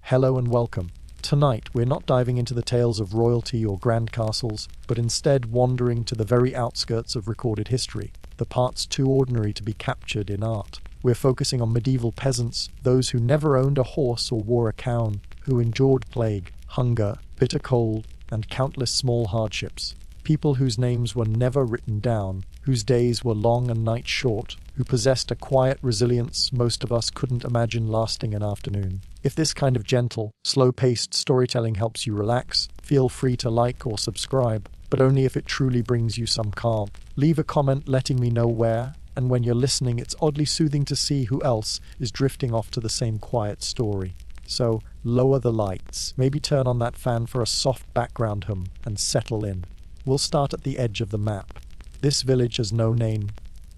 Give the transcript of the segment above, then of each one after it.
Hello and welcome. Tonight, we're not diving into the tales of royalty or grand castles, but instead wandering to the very outskirts of recorded history, the parts too ordinary to be captured in art. We're focusing on medieval peasants, those who never owned a horse or wore a cowl, who endured plague, hunger, bitter cold, and countless small hardships. People whose names were never written down, whose days were long and nights short, who possessed a quiet resilience most of us couldn't imagine lasting an afternoon. If this kind of gentle, slow-paced storytelling helps you relax, feel free to like or subscribe, but only if it truly brings you some calm. Leave a comment letting me know where, and when you're listening, it's oddly soothing to see who else is drifting off to the same quiet story. So, lower the lights, maybe turn on that fan for a soft background hum, and settle in. We'll start at the edge of the map. This village has no name,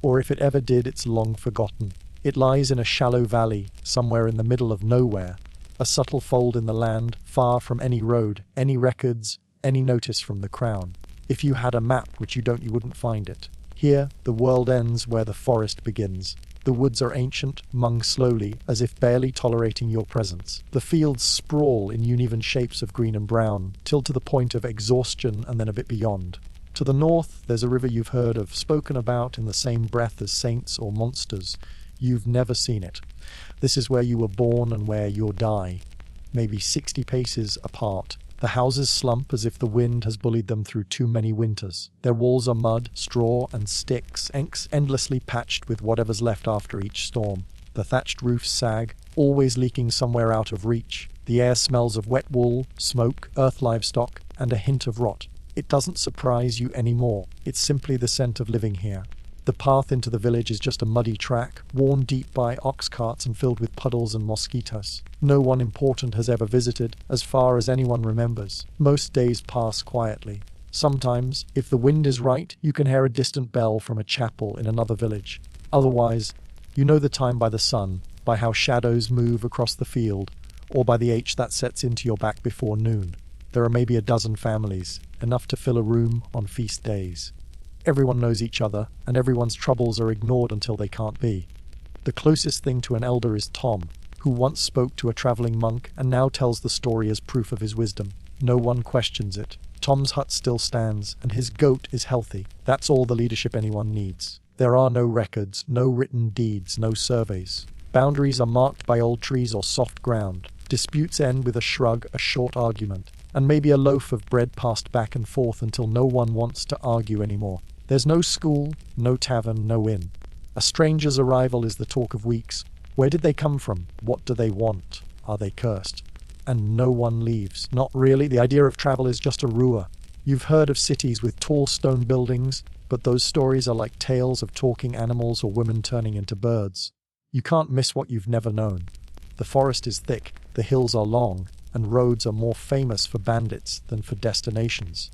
or if it ever did, it's long forgotten. It lies in a shallow valley, somewhere in the middle of nowhere, a subtle fold in the land, far from any road, any records, any notice from the crown. If you had a map, which you don't, you wouldn't find it. Here, the world ends where the forest begins. The woods are ancient, mung slowly, as if barely tolerating your presence. The fields sprawl in uneven shapes of green and brown, till to the point of exhaustion and then a bit beyond. To the north, there's a river you've heard of, spoken about in the same breath as saints or monsters. You've never seen it. This is where you were born and where you'll die. Maybe 60 paces apart. The houses slump as if the wind has bullied them through too many winters. Their walls are mud, straw, and sticks, endlessly patched with whatever's left after each storm. The thatched roofs sag, always leaking somewhere out of reach. The air smells of wet wool, smoke, earth livestock, and a hint of rot. It doesn't surprise you anymore. It's simply the scent of living here. The path into the village is just a muddy track, worn deep by ox carts and filled with puddles and mosquitoes. No one important has ever visited, as far as anyone remembers. Most days pass quietly. Sometimes, if the wind is right, you can hear a distant bell from a chapel in another village. Otherwise, you know the time by the sun, by how shadows move across the field, or by the H that sets into your back before noon. There are maybe a dozen families, enough to fill a room on feast days. Everyone knows each other, and everyone's troubles are ignored until they can't be. The closest thing to an elder is Tom, who once spoke to a traveling monk and now tells the story as proof of his wisdom. No one questions it. Tom's hut still stands, and his goat is healthy. That's all the leadership anyone needs. There are no records, no written deeds, no surveys. Boundaries are marked by old trees or soft ground. Disputes end with a shrug, a short argument, and maybe a loaf of bread passed back and forth until no one wants to argue anymore. There's no school, no tavern, no inn. A stranger's arrival is the talk of weeks. Where did they come from? What do they want? Are they cursed? And no one leaves. Not really. The idea of travel is just a lure. You've heard of cities with tall stone buildings, but those stories are like tales of talking animals or women turning into birds. You can't miss what you've never known. The forest is thick, the hills are long, and roads are more famous for bandits than for destinations.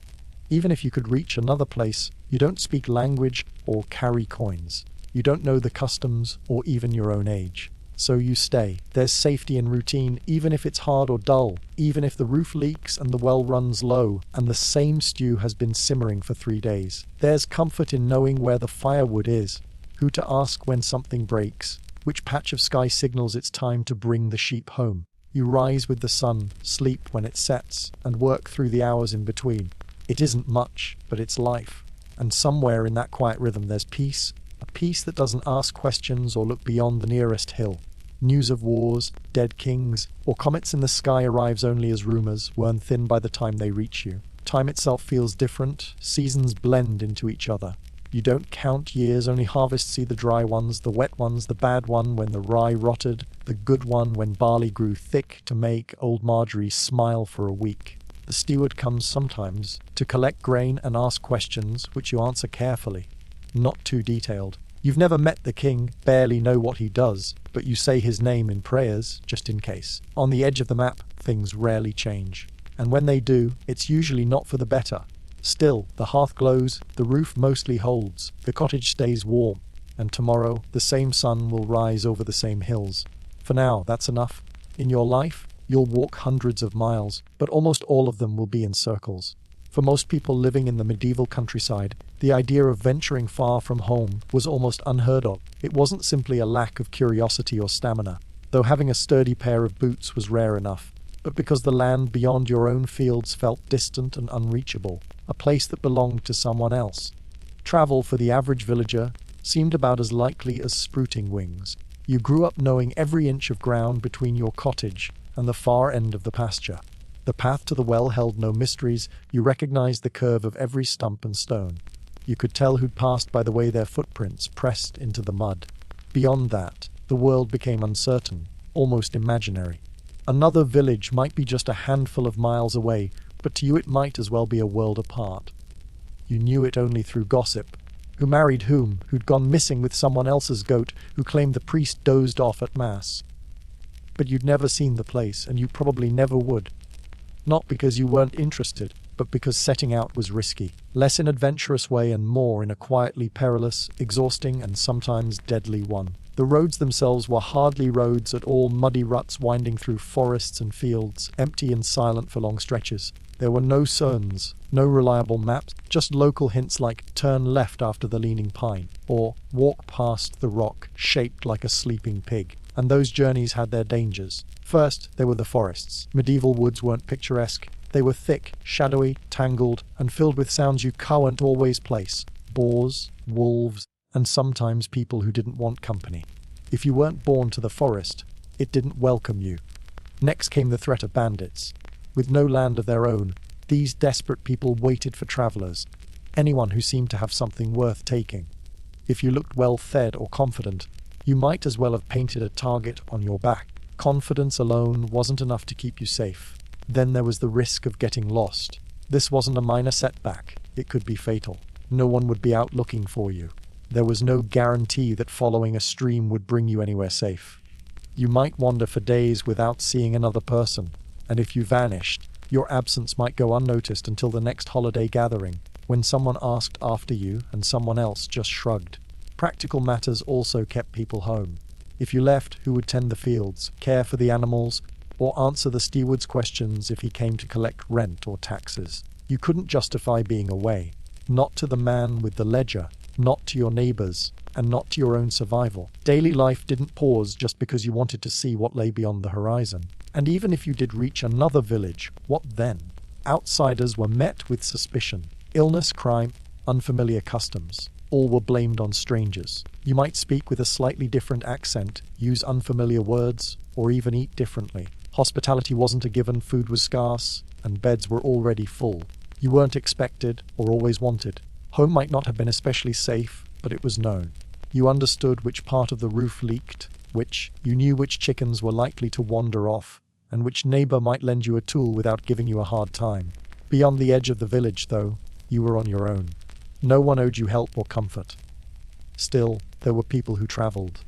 Even if you could reach another place, you don't speak language or carry coins. You don't know the customs or even your own age. So you stay. There's safety in routine, even if it's hard or dull, even if the roof leaks and the well runs low, and the same stew has been simmering for 3 days. There's comfort in knowing where the firewood is, who to ask when something breaks, which patch of sky signals it's time to bring the sheep home. You rise with the sun, sleep when it sets, and work through the hours in between. It isn't much, but it's life. And somewhere in that quiet rhythm there's peace, a peace that doesn't ask questions or look beyond the nearest hill. News of wars, dead kings, or comets in the sky arrives only as rumors, worn thin by the time they reach you. Time itself feels different, seasons blend into each other. You don't count years, only harvest see the dry ones, the wet ones, the bad one when the rye rotted, the good one when barley grew thick to make old Marjorie smile for a week. The steward comes sometimes to collect grain and ask questions which you answer carefully, not too detailed. You've never met the king, barely know what he does, but you say his name in prayers, just in case. On the edge of the map, things rarely change. And when they do, it's usually not for the better. Still, the hearth glows, the roof mostly holds, the cottage stays warm, and tomorrow, the same sun will rise over the same hills. For now, that's enough. In your life, you'll walk hundreds of miles, but almost all of them will be in circles. For most people living in the medieval countryside, the idea of venturing far from home was almost unheard of. It wasn't simply a lack of curiosity or stamina, though having a sturdy pair of boots was rare enough. but because the land beyond your own fields felt distant and unreachable, a place that belonged to someone else. Travel for the average villager seemed about as likely as sprouting wings. You grew up knowing every inch of ground between your cottage and the far end of the pasture. The path to the well held no mysteries. You recognized the curve of every stump and stone. You could tell who'd passed by the way their footprints pressed into the mud. Beyond that, the world became uncertain, almost imaginary. Another village might be just a handful of miles away, but to you it might as well be a world apart. You knew it only through gossip. Who married whom, who'd gone missing with someone else's goat, who claimed the priest dozed off at mass. But you'd never seen the place, and you probably never would. Not because you weren't interested, but because setting out was risky. Less in an adventurous way and more in a quietly perilous, exhausting, and sometimes deadly one. The roads themselves were hardly roads at all, muddy ruts winding through forests and fields, empty and silent for long stretches. There were no signs, no reliable maps, just local hints like turn left after the leaning pine, or walk past the rock shaped like a sleeping pig. And those journeys had their dangers. First, there were the forests. Medieval woods weren't picturesque. They were thick, shadowy, tangled, and filled with sounds you can't always place. Boars, wolves, and sometimes people who didn't want company. If you weren't born to the forest, it didn't welcome you. Next came the threat of bandits. With no land of their own, these desperate people waited for travelers, anyone who seemed to have something worth taking. If you looked well-fed or confident, you might as well have painted a target on your back. Confidence alone wasn't enough to keep you safe. Then there was the risk of getting lost. This wasn't a minor setback. It could be fatal. No one would be out looking for you. There was no guarantee that following a stream would bring you anywhere safe. You might wander for days without seeing another person, and if you vanished, your absence might go unnoticed until the next holiday gathering, when someone asked after you and someone else just shrugged. Practical matters also kept people home. If you left, who would tend the fields, care for the animals, or answer the steward's questions if he came to collect rent or taxes? You couldn't justify being away. Not to the man with the ledger, not to your neighbors, and not to your own survival. Daily life didn't pause just because you wanted to see what lay beyond the horizon. And even if you did reach another village, what then? Outsiders were met with suspicion. Illness, crime, unfamiliar customs. All were blamed on strangers. You might speak with a slightly different accent, use unfamiliar words, or even eat differently. Hospitality wasn't a given, food was scarce, and beds were already full. You weren't expected or always wanted. Home might not have been especially safe, but it was known. You understood which part of the roof leaked, you knew which chickens were likely to wander off, and which neighbor might lend you a tool without giving you a hard time. Beyond the edge of the village, though, you were on your own. No one owed you help or comfort. Still, there were people who traveled.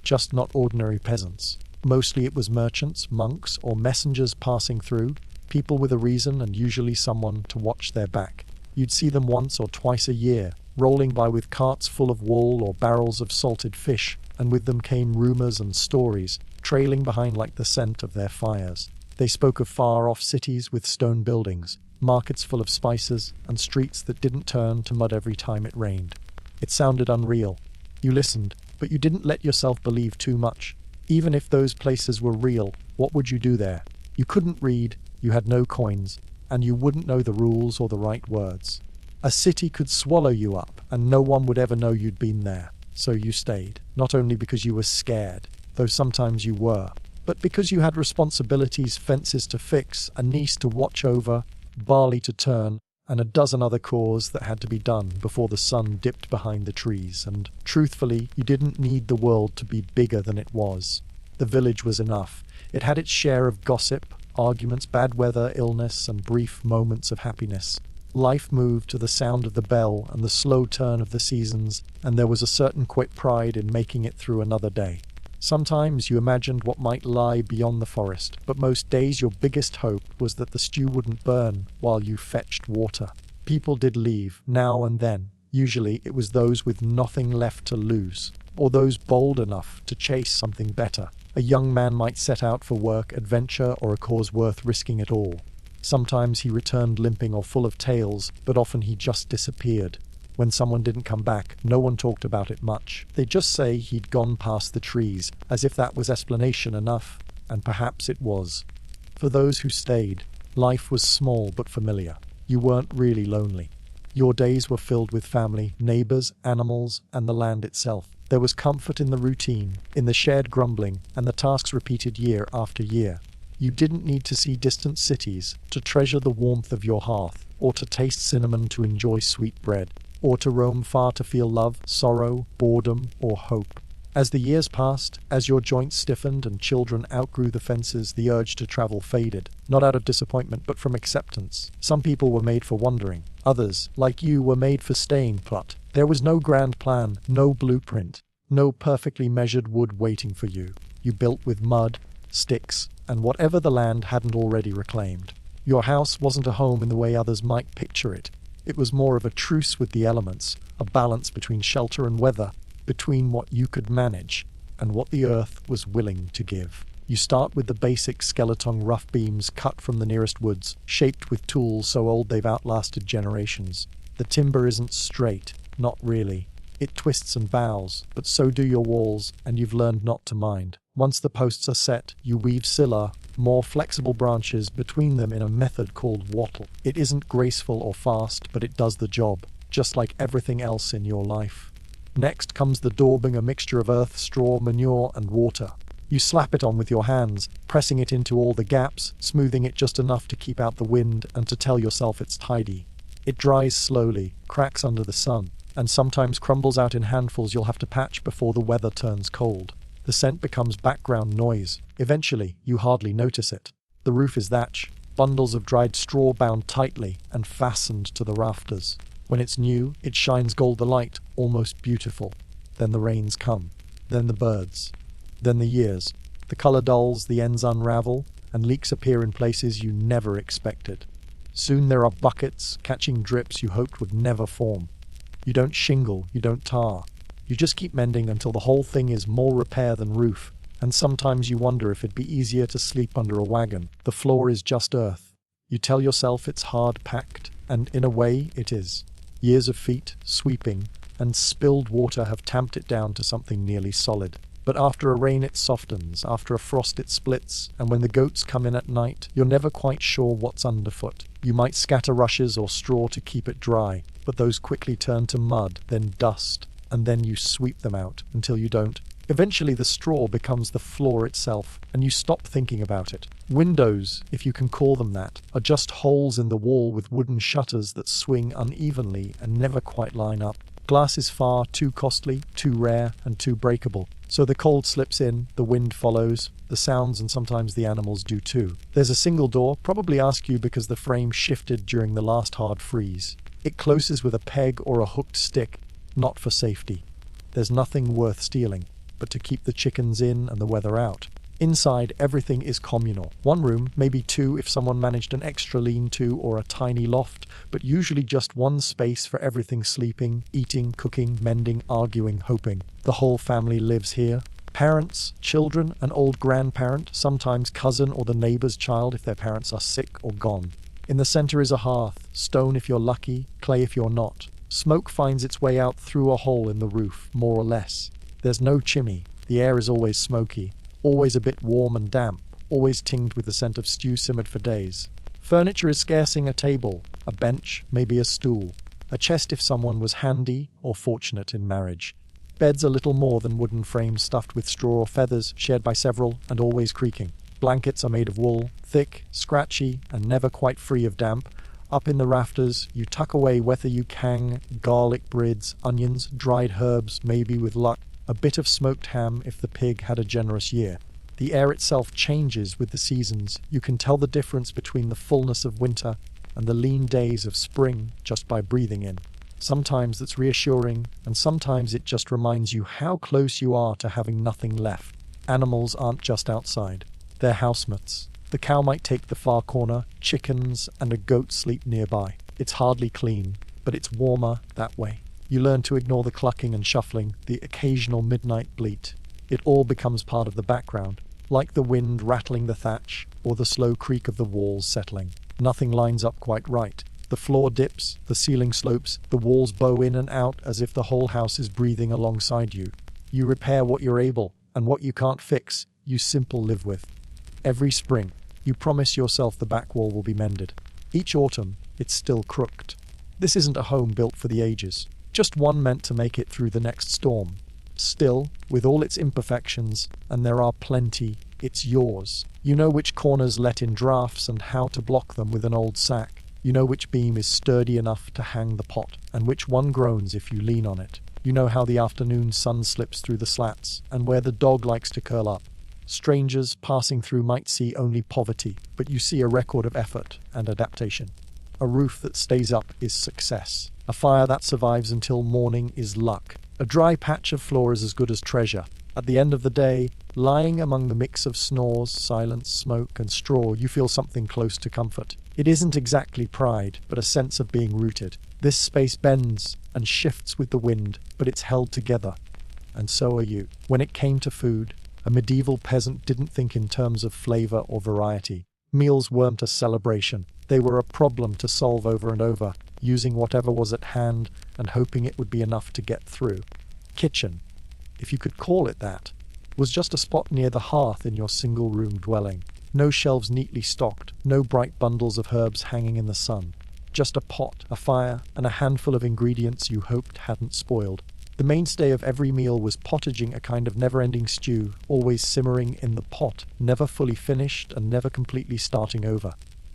Just not ordinary peasants. Mostly it was merchants, monks, or messengers passing through, people with a reason and usually someone to watch their back. You'd see them once or twice a year, rolling by with carts full of wool or barrels of salted fish, and with them came rumors and stories, trailing behind like the scent of their fires. They spoke of far-off cities with stone buildings, markets full of spices, and streets that didn't turn to mud every time it rained. It sounded unreal. You listened, but you didn't let yourself believe too much. Even if those places were real, what would you do there? You couldn't read, you had no coins, and you wouldn't know the rules or the right words. A city could swallow you up, and no one would ever know you'd been there. So you stayed, not only because you were scared, though sometimes you were, but because you had responsibilities, fences to fix, a niece to watch over, barley to turn, and a dozen other chores that had to be done before the sun dipped behind the trees, and, truthfully, you didn't need the world to be bigger than it was. The village was enough. It had its share of gossip, arguments, bad weather, illness, and brief moments of happiness. Life moved to the sound of the bell and the slow turn of the seasons, and there was a certain quiet pride in making it through another day. Sometimes you imagined what might lie beyond the forest, but most days your biggest hope was that the stew wouldn't burn while you fetched water. People did leave, now and then. Usually it was those with nothing left to lose, or those bold enough to chase something better. A young man might set out for work, adventure, or a cause worth risking it all. Sometimes he returned limping or full of tales, but often he just disappeared. When someone didn't come back, no one talked about it much. They'd just say he'd gone past the trees, as if that was explanation enough, and perhaps it was. For those who stayed, life was small but familiar. You weren't really lonely. Your days were filled with family, neighbors, animals, and the land itself. There was comfort in the routine, in the shared grumbling, and the tasks repeated year after year. You didn't need to see distant cities to treasure the warmth of your hearth, or to taste cinnamon to enjoy sweet bread, or to roam far to feel love, sorrow, boredom, or hope. As the years passed, as your joints stiffened and children outgrew the fences, the urge to travel faded, not out of disappointment but from acceptance. Some people were made for wandering. Others, like you, were made for staying put. There was no grand plan, no blueprint, no perfectly measured wood waiting for you. You built with mud, sticks, and whatever the land hadn't already reclaimed. Your house wasn't a home in the way others might picture it. It was more of a truce with the elements, a balance between shelter and weather, between what you could manage and what the earth was willing to give. You start with the basic skeleton rough beams cut from the nearest woods, shaped with tools so old they've outlasted generations. The timber isn't straight, not really. It twists and bows, but so do your walls, and you've learned not to mind. Once the posts are set, you weave scylla, more flexible branches between them in a method called wattle. It isn't graceful or fast, but it does the job, just like everything else in your life. Next comes the daubing, a mixture of earth, straw, manure, and water. You slap it on with your hands, pressing it into all the gaps, smoothing it just enough to keep out the wind and to tell yourself it's tidy. It dries slowly, cracks under the sun, and sometimes crumbles out in handfuls you'll have to patch before the weather turns cold. The scent becomes background noise. Eventually, you hardly notice it. The roof is thatch, bundles of dried straw bound tightly and fastened to the rafters. When it's new, it shines gold alight, almost beautiful. Then the rains come. Then the birds. Then the years. The color dulls, the ends unravel, and leaks appear in places you never expected. Soon there are buckets, catching drips you hoped would never form. You don't shingle, you don't tar. You just keep mending until the whole thing is more repair than roof. And sometimes you wonder if it'd be easier to sleep under a wagon. The floor is just earth. You tell yourself it's hard-packed, and in a way it is. Years of feet, sweeping, and spilled water have tamped it down to something nearly solid. But after a rain it softens, after a frost it splits, and when the goats come in at night, you're never quite sure what's underfoot. You might scatter rushes or straw to keep it dry, but those quickly turn to mud, then dust, and then you sweep them out until you don't. Eventually the straw becomes the floor itself, and you stop thinking about it. Windows, if you can call them that, are just holes in the wall with wooden shutters that swing unevenly and never quite line up. Glass is far too costly, too rare, and too breakable. So the cold slips in, the wind follows, the sounds and sometimes the animals do too. There's a single door, probably askew because the frame shifted during the last hard freeze. It closes with a peg or a hooked stick, not for safety. There's nothing worth stealing, but to keep the chickens in and the weather out. Inside, everything is communal. One room, maybe two if someone managed an extra lean-to or a tiny loft, but usually just one space for everything: sleeping, eating, cooking, mending, arguing, hoping. The whole family lives here. Parents, children, an old grandparent, sometimes cousin or the neighbor's child if their parents are sick or gone. In the center is a hearth, stone if you're lucky, clay if you're not. Smoke finds its way out through a hole in the roof, more or less. There's no chimney. The air is always smoky, always a bit warm and damp, always tinged with the scent of stew simmered for days. Furniture is scarcing: a table, a bench, maybe a stool, a chest if someone was handy or fortunate in marriage. Beds are little more than wooden frames stuffed with straw or feathers, shared by several and always creaking. Blankets are made of wool, thick, scratchy, and never quite free of damp. Up in the rafters, you tuck away whether you can, garlic brids, onions, dried herbs, maybe with luck, a bit of smoked ham if the pig had a generous year. The air itself changes with the seasons. You can tell the difference between the fullness of winter and the lean days of spring just by breathing in. Sometimes it's reassuring, and sometimes it just reminds you how close you are to having nothing left. Animals aren't just outside. They're housemates. The cow might take the far corner, chickens and a goat sleep nearby. It's hardly clean, but it's warmer that way. You learn to ignore the clucking and shuffling, the occasional midnight bleat. It all becomes part of the background, like the wind rattling the thatch or the slow creak of the walls settling. Nothing lines up quite right. The floor dips, the ceiling slopes, the walls bow in and out as if the whole house is breathing alongside you. You repair what you're able, and what you can't fix, you simple live with. Every spring, You promise yourself the back wall will be mended. Each autumn, it's still crooked. This isn't a home built for the ages, just one meant to make it through the next storm. Still, with all its imperfections, and there are plenty, it's yours. You know which corners let in drafts and how to block them with an old sack. You know which beam is sturdy enough to hang the pot, and which one groans if you lean on it. You know how the afternoon sun slips through the slats, and where the dog likes to curl up. Strangers passing through might see only poverty, but you see a record of effort and adaptation. A roof that stays up is success. A fire that survives until morning is luck. A dry patch of floor is as good as treasure. At the end of the day, lying among the mix of snores, silence, smoke, and straw, you feel something close to comfort. It isn't exactly pride, but a sense of being rooted. This space bends and shifts with the wind, but it's held together. And so are you. When it came to food, a medieval peasant didn't think in terms of flavor or variety. Meals weren't a celebration. They were a problem to solve over and over, using whatever was at hand and hoping it would be enough to get through. Kitchen, if you could call it that, was just a spot near the hearth in your single-room dwelling. No shelves neatly stocked, no bright bundles of herbs hanging in the sun. Just a pot, a fire, and a handful of ingredients you hoped hadn't spoiled. The mainstay of every meal was pottaging, a kind of never-ending stew, always simmering in the pot, never fully finished and never completely starting over.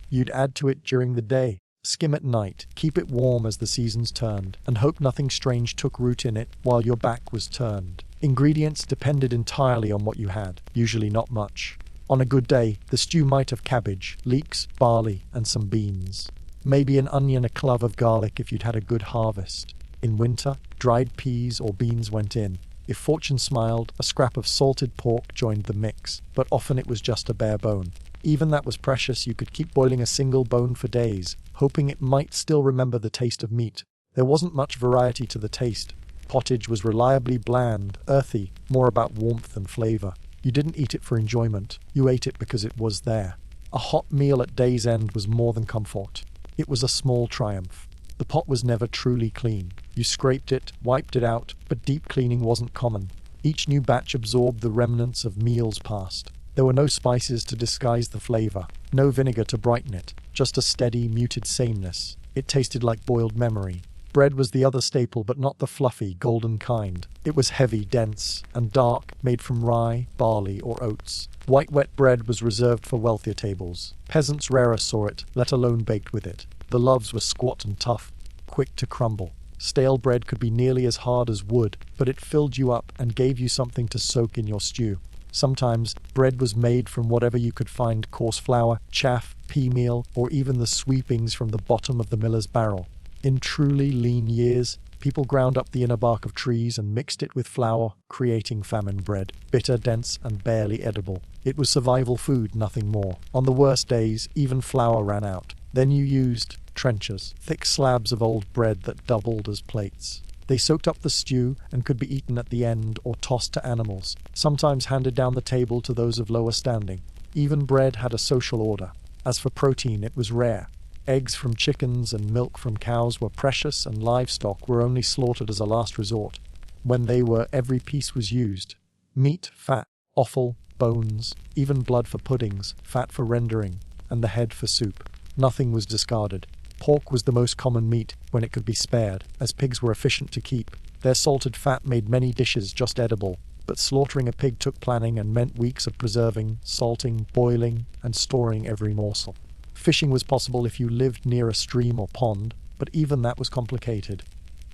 You'd add to it during the day, skim at night, keep it warm as the seasons turned, and hope nothing strange took root in it while your back was turned. Ingredients depended entirely on what you had, usually not much. On a good day, the stew might have cabbage, leeks, barley, and some beans. Maybe an onion, a clove of garlic if you'd had a good harvest. In winter, dried peas or beans went in. If fortune smiled, a scrap of salted pork joined the mix, but often it was just a bare bone. Even that was precious. You could keep boiling a single bone for days, hoping it might still remember the taste of meat. There wasn't much variety to the taste. Pottage was reliably bland, earthy, more about warmth and flavor. You didn't eat it for enjoyment. You ate it because it was there. A hot meal at day's end was more than comfort. It was a small triumph. The pot was never truly clean. You scraped it, wiped it out, but deep cleaning wasn't common. Each new batch absorbed the remnants of meals past. There were no spices to disguise the flavor, no vinegar to brighten it, just a steady, muted sameness. It tasted like boiled memory. Bread was the other staple, but not the fluffy, golden kind. It was heavy, dense, and dark, made from rye, barley, or oats. White wet bread was reserved for wealthier tables. Peasants rarer saw it, let alone baked with it. The loaves were squat and tough, quick to crumble. Stale bread could be nearly as hard as wood, but it filled you up and gave you something to soak in your stew. Sometimes, bread was made from whatever you could find: coarse flour, chaff, pea meal, or even the sweepings from the bottom of the miller's barrel. In truly lean years, people ground up the inner bark of trees and mixed it with flour, creating famine bread, bitter, dense, and barely edible. It was survival food, nothing more. On the worst days, even flour ran out. Then you used trenchers, thick slabs of old bread that doubled as plates. They soaked up the stew and could be eaten at the end or tossed to animals, sometimes handed down the table to those of lower standing. Even bread had a social order. As for protein, it was rare. Eggs from chickens and milk from cows were precious, and livestock were only slaughtered as a last resort. When they were, every piece was used. Meat, fat, offal, bones, even blood for puddings, fat for rendering, and the head for soup. Nothing was discarded. Pork was the most common meat when it could be spared, as pigs were efficient to keep. Their salted fat made many dishes just edible, but slaughtering a pig took planning and meant weeks of preserving, salting, boiling, and storing every morsel. Fishing was possible if you lived near a stream or pond, but even that was complicated.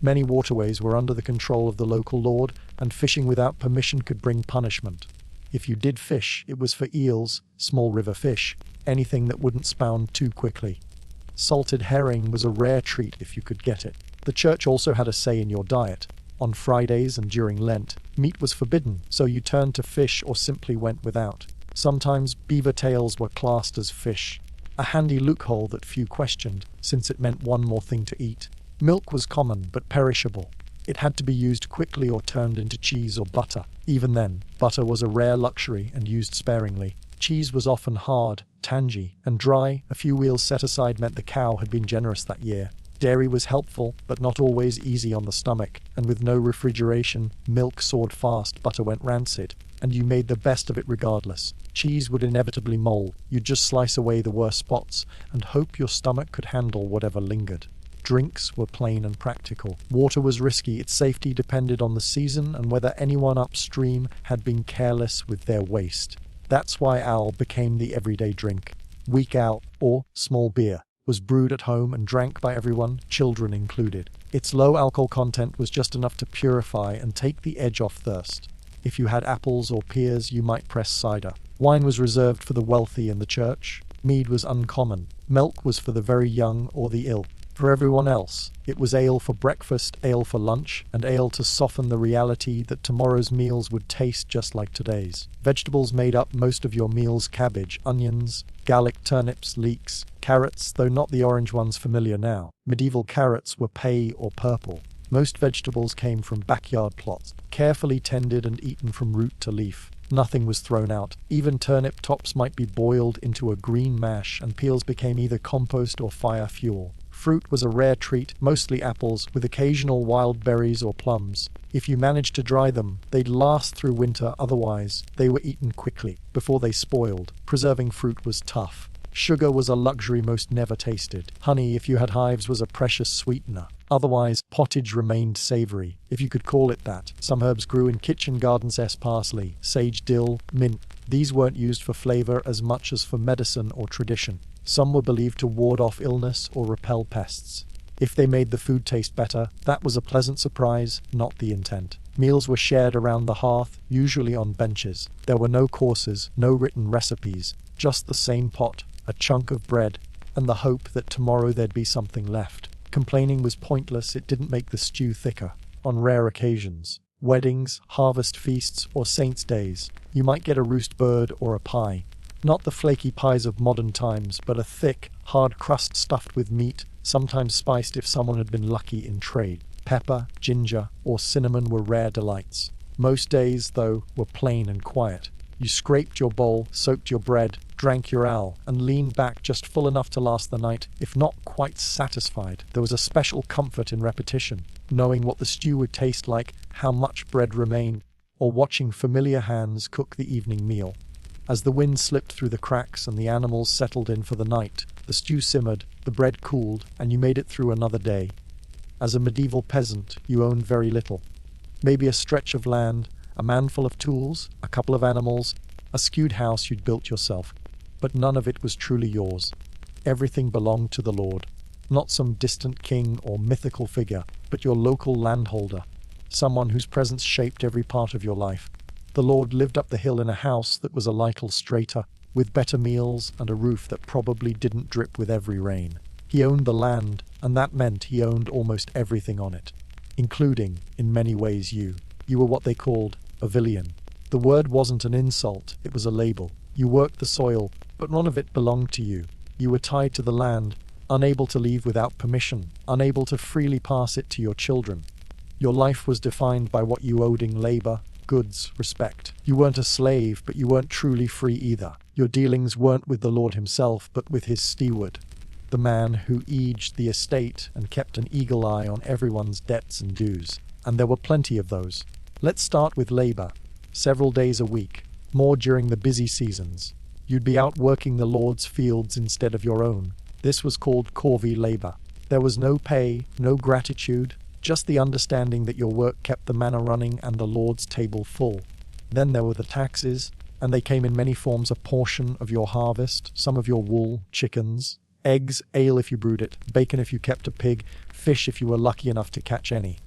Many waterways were under the control of the local lord, and fishing without permission could bring punishment. If you did fish, it was for eels, small river fish, anything that wouldn't spawn too quickly. Salted herring was a rare treat if you could get it. The church also had a say in your diet. On Fridays and during Lent, meat was forbidden, so you turned to fish or simply went without. Sometimes beaver tails were classed as fish, a handy loophole that few questioned, since it meant one more thing to eat. Milk was common but perishable. It had to be used quickly or turned into cheese or butter. Even then, butter was a rare luxury and used sparingly. Cheese was often hard, tangy, and dry. A few wheels set aside meant the cow had been generous that year. Dairy was helpful, but not always easy on the stomach, and with no refrigeration, milk soared fast, butter went rancid, and you made the best of it regardless. Cheese would inevitably mold. You'd just slice away the worst spots and hope your stomach could handle whatever lingered. Drinks were plain and practical. Water was risky. Its safety depended on the season and whether anyone upstream had been careless with their waste. That's why ale became the everyday drink. Weak ale, or small beer, was brewed at home and drank by everyone, children included. Its low alcohol content was just enough to purify and take the edge off thirst. If you had apples or pears, you might press cider. Wine was reserved for the wealthy and the church. Mead was uncommon. Milk was for the very young or the ill. For everyone else, it was ale for breakfast, ale for lunch, and ale to soften the reality that tomorrow's meals would taste just like today's. Vegetables made up most of your meals: cabbage, onions, garlic, turnips, leeks, carrots, though not the orange ones familiar now. Medieval carrots were pay or purple. Most vegetables came from backyard plots, carefully tended and eaten from root to leaf. Nothing was thrown out. Even turnip tops might be boiled into a green mash, and peels became either compost or fire fuel. Fruit was a rare treat, mostly apples, with occasional wild berries or plums. If you managed to dry them, they'd last through winter, otherwise they were eaten quickly, before they spoiled. Preserving fruit was tough. Sugar was a luxury most never tasted. Honey, if you had hives, was a precious sweetener. Otherwise, pottage remained savory, if you could call it that. Some herbs grew in kitchen gardens: parsley, sage, dill, mint. These weren't used for flavor as much as for medicine or tradition. Some were believed to ward off illness or repel pests. If they made the food taste better, that was a pleasant surprise, not the intent. Meals were shared around the hearth, usually on benches. There were no courses, no written recipes, just the same pot, a chunk of bread, and the hope that tomorrow there'd be something left. Complaining was pointless. It didn't make the stew thicker. On rare occasions, weddings, harvest feasts, or saints' days, you might get a roast bird or a pie. Not the flaky pies of modern times, but a thick, hard crust stuffed with meat, sometimes spiced if someone had been lucky in trade. Pepper, ginger, or cinnamon were rare delights. Most days, though, were plain and quiet. You scraped your bowl, soaked your bread, drank your ale, and leaned back just full enough to last the night, if not quite satisfied. There was a special comfort in repetition, knowing what the stew would taste like, how much bread remained, or watching familiar hands cook the evening meal. As the wind slipped through the cracks and the animals settled in for the night, the stew simmered, the bread cooled, and you made it through another day. As a medieval peasant, you owned very little. Maybe a stretch of land, a manful of tools, a couple of animals, a skewed house you'd built yourself. But none of it was truly yours. Everything belonged to the Lord. Not some distant king or mythical figure, but your local landholder, someone whose presence shaped every part of your life. The Lord lived up the hill in a house that was a little straighter, with better meals and a roof that probably didn't drip with every rain. He owned the land, and that meant he owned almost everything on it, including, in many ways, you. You were what they called a villein. The word wasn't an insult, it was a label. You worked the soil, but none of it belonged to you. You were tied to the land, unable to leave without permission, unable to freely pass it to your children. Your life was defined by what you owed in labor, goods, respect. You weren't a slave, but you weren't truly free either. Your dealings weren't with the Lord himself, but with his steward, the man who edged the estate and kept an eagle eye on everyone's debts and dues. And there were plenty of those. Let's start with labor. Several days a week, more during the busy seasons. You'd be out working the Lord's fields instead of your own. This was called corvée labor. There was no pay, no gratitude, just the understanding that your work kept the manor running and the Lord's table full. Then there were the taxes, and they came in many forms: a portion of your harvest, some of your wool, chickens, eggs, ale if you brewed it, bacon if you kept a pig, fish if you were lucky enough to catch any.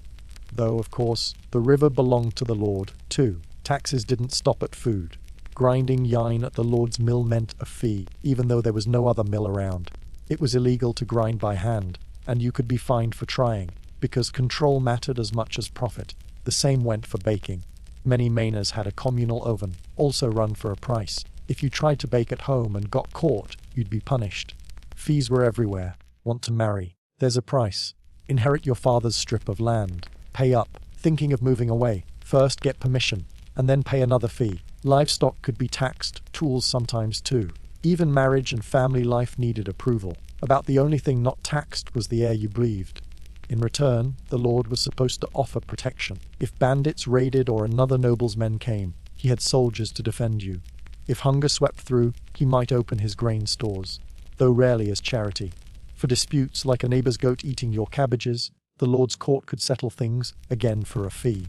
Though, of course, the river belonged to the Lord, too. Taxes didn't stop at food. Grinding yine at the Lord's mill meant a fee, even though there was no other mill around. It was illegal to grind by hand, and you could be fined for trying, because control mattered as much as profit. The same went for baking. Many manors had a communal oven, also run for a price. If you tried to bake at home and got caught, you'd be punished. Fees were everywhere. Want to marry? There's a price. Inherit your father's strip of land. Pay up. Thinking of moving away? First get permission, and then pay another fee. Livestock could be taxed, tools sometimes too. Even marriage and family life needed approval. About the only thing not taxed was the air you breathed. In return, the lord was supposed to offer protection. If bandits raided or another noble's men came, he had soldiers to defend you. If hunger swept through, he might open his grain stores, though rarely as charity. For disputes like a neighbor's goat eating your cabbages, the lord's court could settle things, again for a fee.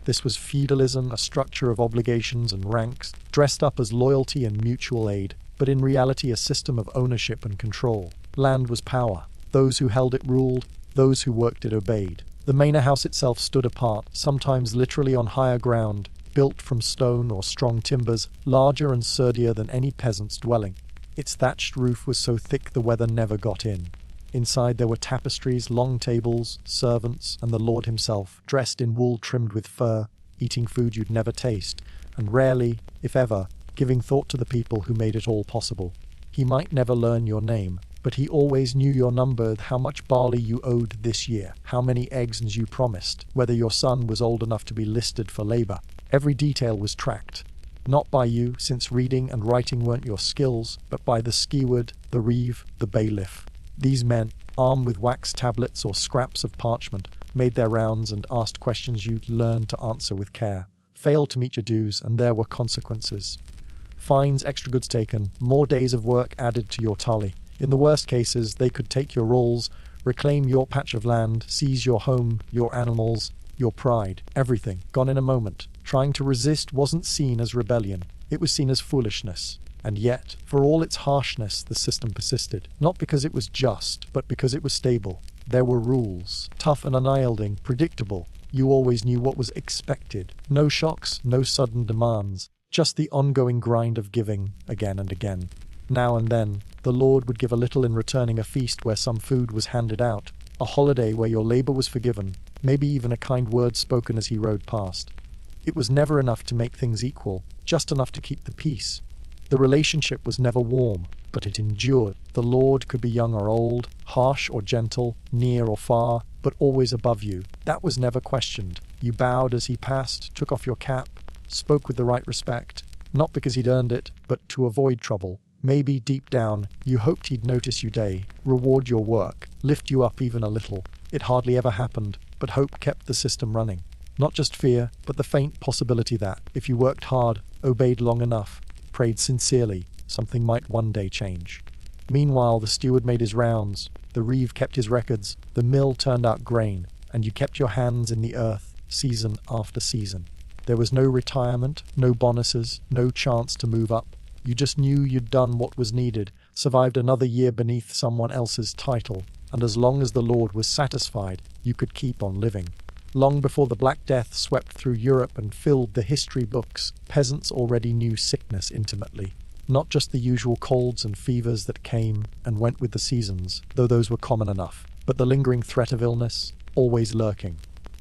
This was feudalism, a structure of obligations and ranks, dressed up as loyalty and mutual aid, but in reality a system of ownership and control. Land was power. Those who held it ruled, those who worked it obeyed. The manor house itself stood apart, sometimes literally on higher ground, built from stone or strong timbers, larger and sturdier than any peasant's dwelling. Its thatched roof was so thick the weather never got in. Inside there were tapestries, long tables, servants, and the lord himself, dressed in wool trimmed with fur, eating food you'd never taste, and rarely, if ever, giving thought to the people who made it all possible. He might never learn your name, but he always knew your number, how much barley you owed this year, how many eggs you promised, whether your son was old enough to be listed for labor. Every detail was tracked. Not by you, since reading and writing weren't your skills, but by the skeward, the reeve, the bailiff. These men, armed with wax tablets or scraps of parchment, made their rounds and asked questions you'd learn to answer with care. Failed to meet your dues, and there were consequences. Fines, extra goods taken, more days of work added to your tally. In the worst cases, they could take your rolls, reclaim your patch of land, seize your home, your animals, your pride, everything, gone in a moment. Trying to resist wasn't seen as rebellion. It was seen as foolishness. And yet, for all its harshness, the system persisted. Not because it was just, but because it was stable. There were rules, tough and unyielding, predictable. You always knew what was expected. No shocks, no sudden demands. Just the ongoing grind of giving, again and again. Now and then, the lord would give a little in returning a feast where some food was handed out, a holiday where your labor was forgiven, maybe even a kind word spoken as he rode past. It was never enough to make things equal, just enough to keep the peace. The relationship was never warm, but it endured. The lord could be young or old, harsh or gentle, near or far, but always above you. That was never questioned. You bowed as he passed, took off your cap, spoke with the right respect, not because he'd earned it, but to avoid trouble. Maybe deep down, you hoped he'd notice you day, reward your work, lift you up even a little. It hardly ever happened, but hope kept the system running. Not just fear, but the faint possibility that, if you worked hard, obeyed long enough, prayed sincerely, something might one day change. Meanwhile, the steward made his rounds, the reeve kept his records, the mill turned out grain, and you kept your hands in the earth, season after season. There was no retirement, no bonuses, no chance to move up. You just knew you'd done what was needed, survived another year beneath someone else's title, and as long as the lord was satisfied, you could keep on living. Long before the Black Death swept through Europe and filled the history books, peasants already knew sickness intimately. Not just the usual colds and fevers that came and went with the seasons, though those were common enough, but the lingering threat of illness, always lurking.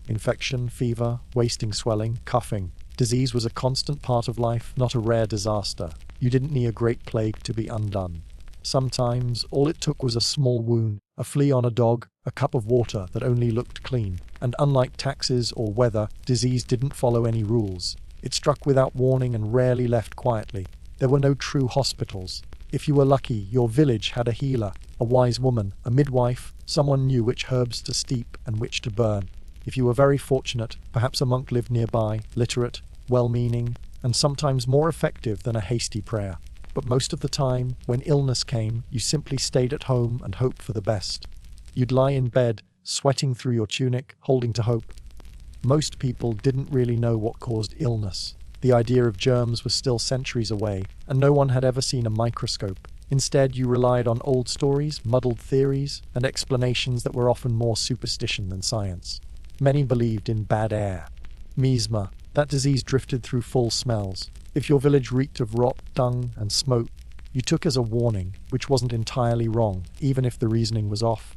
Infection, fever, wasting swelling, coughing. Disease was a constant part of life, not a rare disaster. You didn't need a great plague to be undone. Sometimes, all it took was a small wound, a flea on a dog, a cup of water that only looked clean. And unlike taxes or weather, disease didn't follow any rules. It struck without warning and rarely left quietly. There were no true hospitals. If you were lucky, your village had a healer, a wise woman, a midwife, someone knew which herbs to steep and which to burn. If you were very fortunate, perhaps a monk lived nearby, literate, well-meaning, and sometimes more effective than a hasty prayer. But most of the time, when illness came, you simply stayed at home and hoped for the best. You'd lie in bed, sweating through your tunic, holding to hope. Most people didn't really know what caused illness. The idea of germs was still centuries away, and no one had ever seen a microscope. Instead, you relied on old stories, muddled theories, and explanations that were often more superstition than science. Many believed in bad air. Miasma, that disease drifted through full smells. If your village reeked of rot, dung, and smoke, you took as a warning, which wasn't entirely wrong, even if the reasoning was off.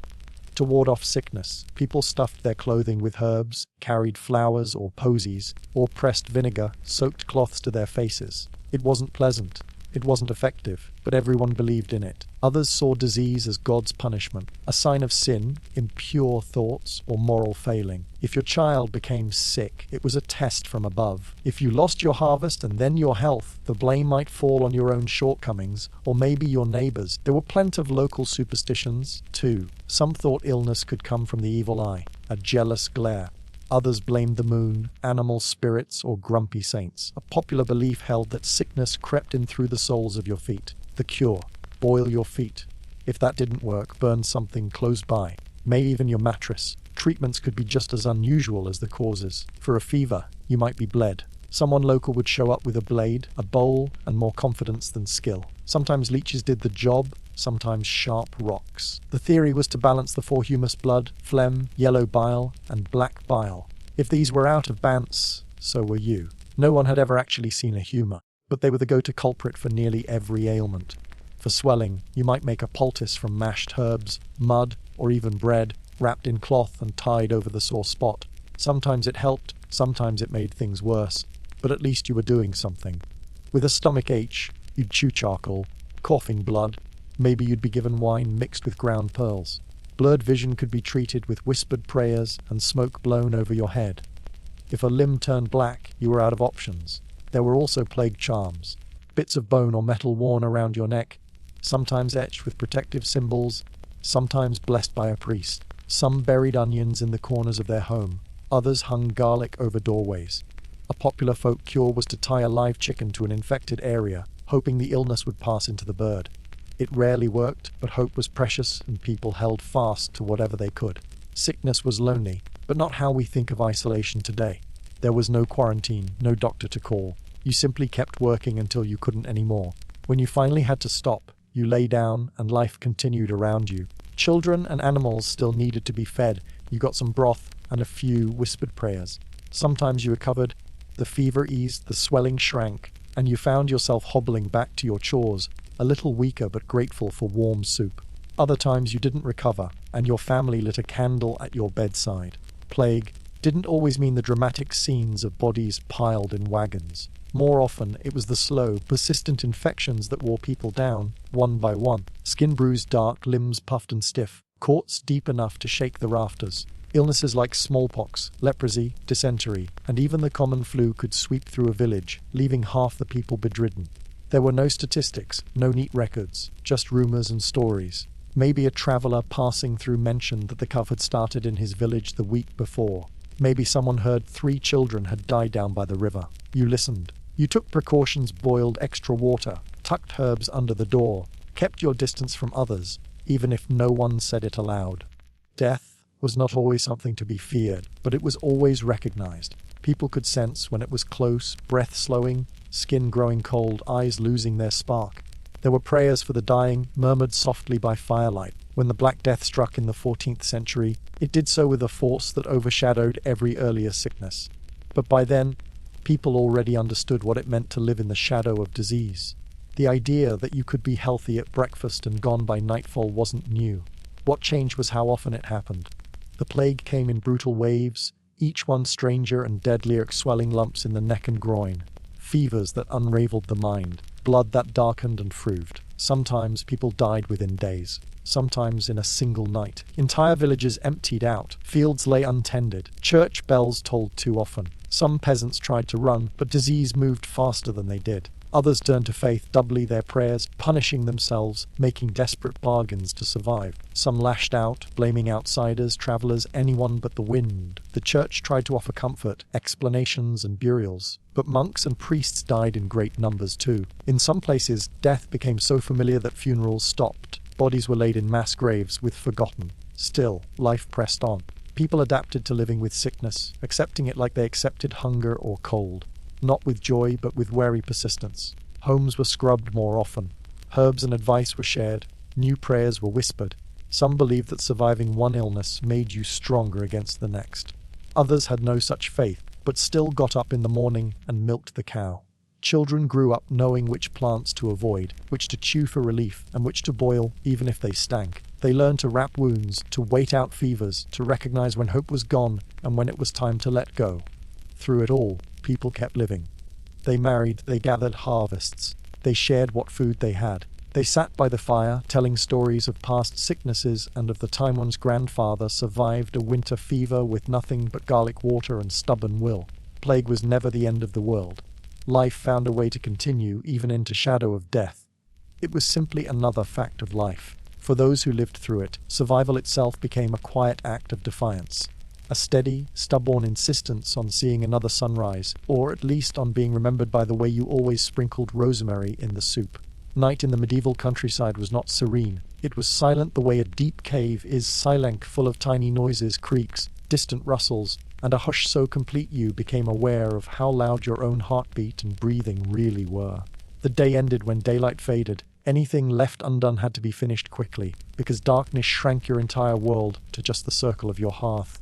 To ward off sickness, people stuffed their clothing with herbs, carried flowers or posies, or pressed vinegar, soaked cloths to their faces. It wasn't pleasant, it wasn't effective, but everyone believed in it. Others saw disease as God's punishment, a sign of sin, impure thoughts, or moral failing. If your child became sick, it was a test from above. If you lost your harvest and then your health, the blame might fall on your own shortcomings, or maybe your neighbors. There were plenty of local superstitions, too. Some thought illness could come from the evil eye, a jealous glare. Others blamed the moon, animal spirits, or grumpy saints. A popular belief held that sickness crept in through the soles of your feet. The cure: boil your feet. If that didn't work, burn something close by. Maybe even your mattress. Treatments could be just as unusual as the causes. For a fever, you might be bled. Someone local would show up with a blade, a bowl, and more confidence than skill. Sometimes leeches did the job, sometimes sharp rocks. The theory was to balance the four: humus, blood, phlegm, yellow bile, and black bile. If these were out of balance, so were you. No one had ever actually seen a humor, but they were the go-to culprit for nearly every ailment. For swelling, you might make a poultice from mashed herbs, mud, or even bread, wrapped in cloth and tied over the sore spot. Sometimes it helped, sometimes it made things worse, but at least you were doing something. With a stomach ache, you'd chew charcoal, coughing blood. Maybe you'd be given wine mixed with ground pearls. Blurred vision could be treated with whispered prayers and smoke blown over your head. If a limb turned black, you were out of options. There were also plague charms. Bits of bone or metal worn around your neck, sometimes etched with protective symbols, sometimes blessed by a priest. Some buried onions in the corners of their home. Others hung garlic over doorways. A popular folk cure was to tie a live chicken to an infected area, hoping the illness would pass into the bird. It rarely worked, but hope was precious and people held fast to whatever they could. Sickness was lonely, but not how we think of isolation today. There was no quarantine, no doctor to call. You simply kept working until you couldn't anymore. When you finally had to stop, you lay down and life continued around you. Children and animals still needed to be fed. You got some broth and a few whispered prayers. Sometimes you recovered, the fever eased, the swelling shrank, and you found yourself hobbling back to your chores, a little weaker but grateful for warm soup. Other times you didn't recover, and your family lit a candle at your bedside. Plague didn't always mean the dramatic scenes of bodies piled in wagons. More often, it was the slow, persistent infections that wore people down, one by one. Skin bruised dark, limbs puffed and stiff, cords deep enough to shake the rafters. Illnesses like smallpox, leprosy, dysentery, and even the common flu could sweep through a village, leaving half the people bedridden. There were no statistics, no neat records, just rumors and stories. Maybe a traveler passing through mentioned that the cough had started in his village the week before. Maybe someone heard 3 children had died down by the river. You listened. You took precautions, boiled extra water, tucked herbs under the door, kept your distance from others, even if no one said it aloud. Death was not always something to be feared, but it was always recognized. People could sense when it was close, breath slowing, skin growing cold, eyes losing their spark. There were prayers for the dying, murmured softly by firelight. When the Black Death struck in the 14th century, it did so with a force that overshadowed every earlier sickness. But by then, people already understood what it meant to live in the shadow of disease. The idea that you could be healthy at breakfast and gone by nightfall wasn't new. What changed was how often it happened. The plague came in brutal waves, each one stranger and deadlier, swelling lumps in the neck and groin, fevers that unraveled the mind, blood that darkened and proved. Sometimes people died within days, sometimes in a single night. Entire villages emptied out, fields lay untended, church bells tolled too often. Some peasants tried to run, but disease moved faster than they did. Others turned to faith, doubly their prayers, punishing themselves, making desperate bargains to survive. Some lashed out, blaming outsiders, travelers, anyone but the wind. The church tried to offer comfort, explanations, and burials, but monks and priests died in great numbers too. In some places, death became so familiar that funerals stopped. Bodies were laid in mass graves with forgotten. Still, life pressed on. People adapted to living with sickness, accepting it like they accepted hunger or cold. Not with joy, but with wary persistence. Homes were scrubbed more often. Herbs and advice were shared. New prayers were whispered. Some believed that surviving one illness made you stronger against the next. Others had no such faith, but still got up in the morning and milked the cow. Children grew up knowing which plants to avoid, which to chew for relief, and which to boil, even if they stank. They learned to wrap wounds, to wait out fevers, to recognize when hope was gone and when it was time to let go. Through it all, people kept living. They married, they gathered harvests, they shared what food they had. They sat by the fire, telling stories of past sicknesses and of the time one's grandfather survived a winter fever with nothing but garlic water and stubborn will. Plague was never the end of the world. Life found a way to continue, even into shadow of death. It was simply another fact of life. For those who lived through it, survival itself became a quiet act of defiance. A steady, stubborn insistence on seeing another sunrise, or at least on being remembered by the way you always sprinkled rosemary in the soup. Night in the medieval countryside was not serene. It was silent the way a deep cave is silent, full of tiny noises, creaks, distant rustles, and a hush so complete you became aware of how loud your own heartbeat and breathing really were. The day ended when daylight faded. Anything left undone had to be finished quickly, because darkness shrank your entire world to just the circle of your hearth.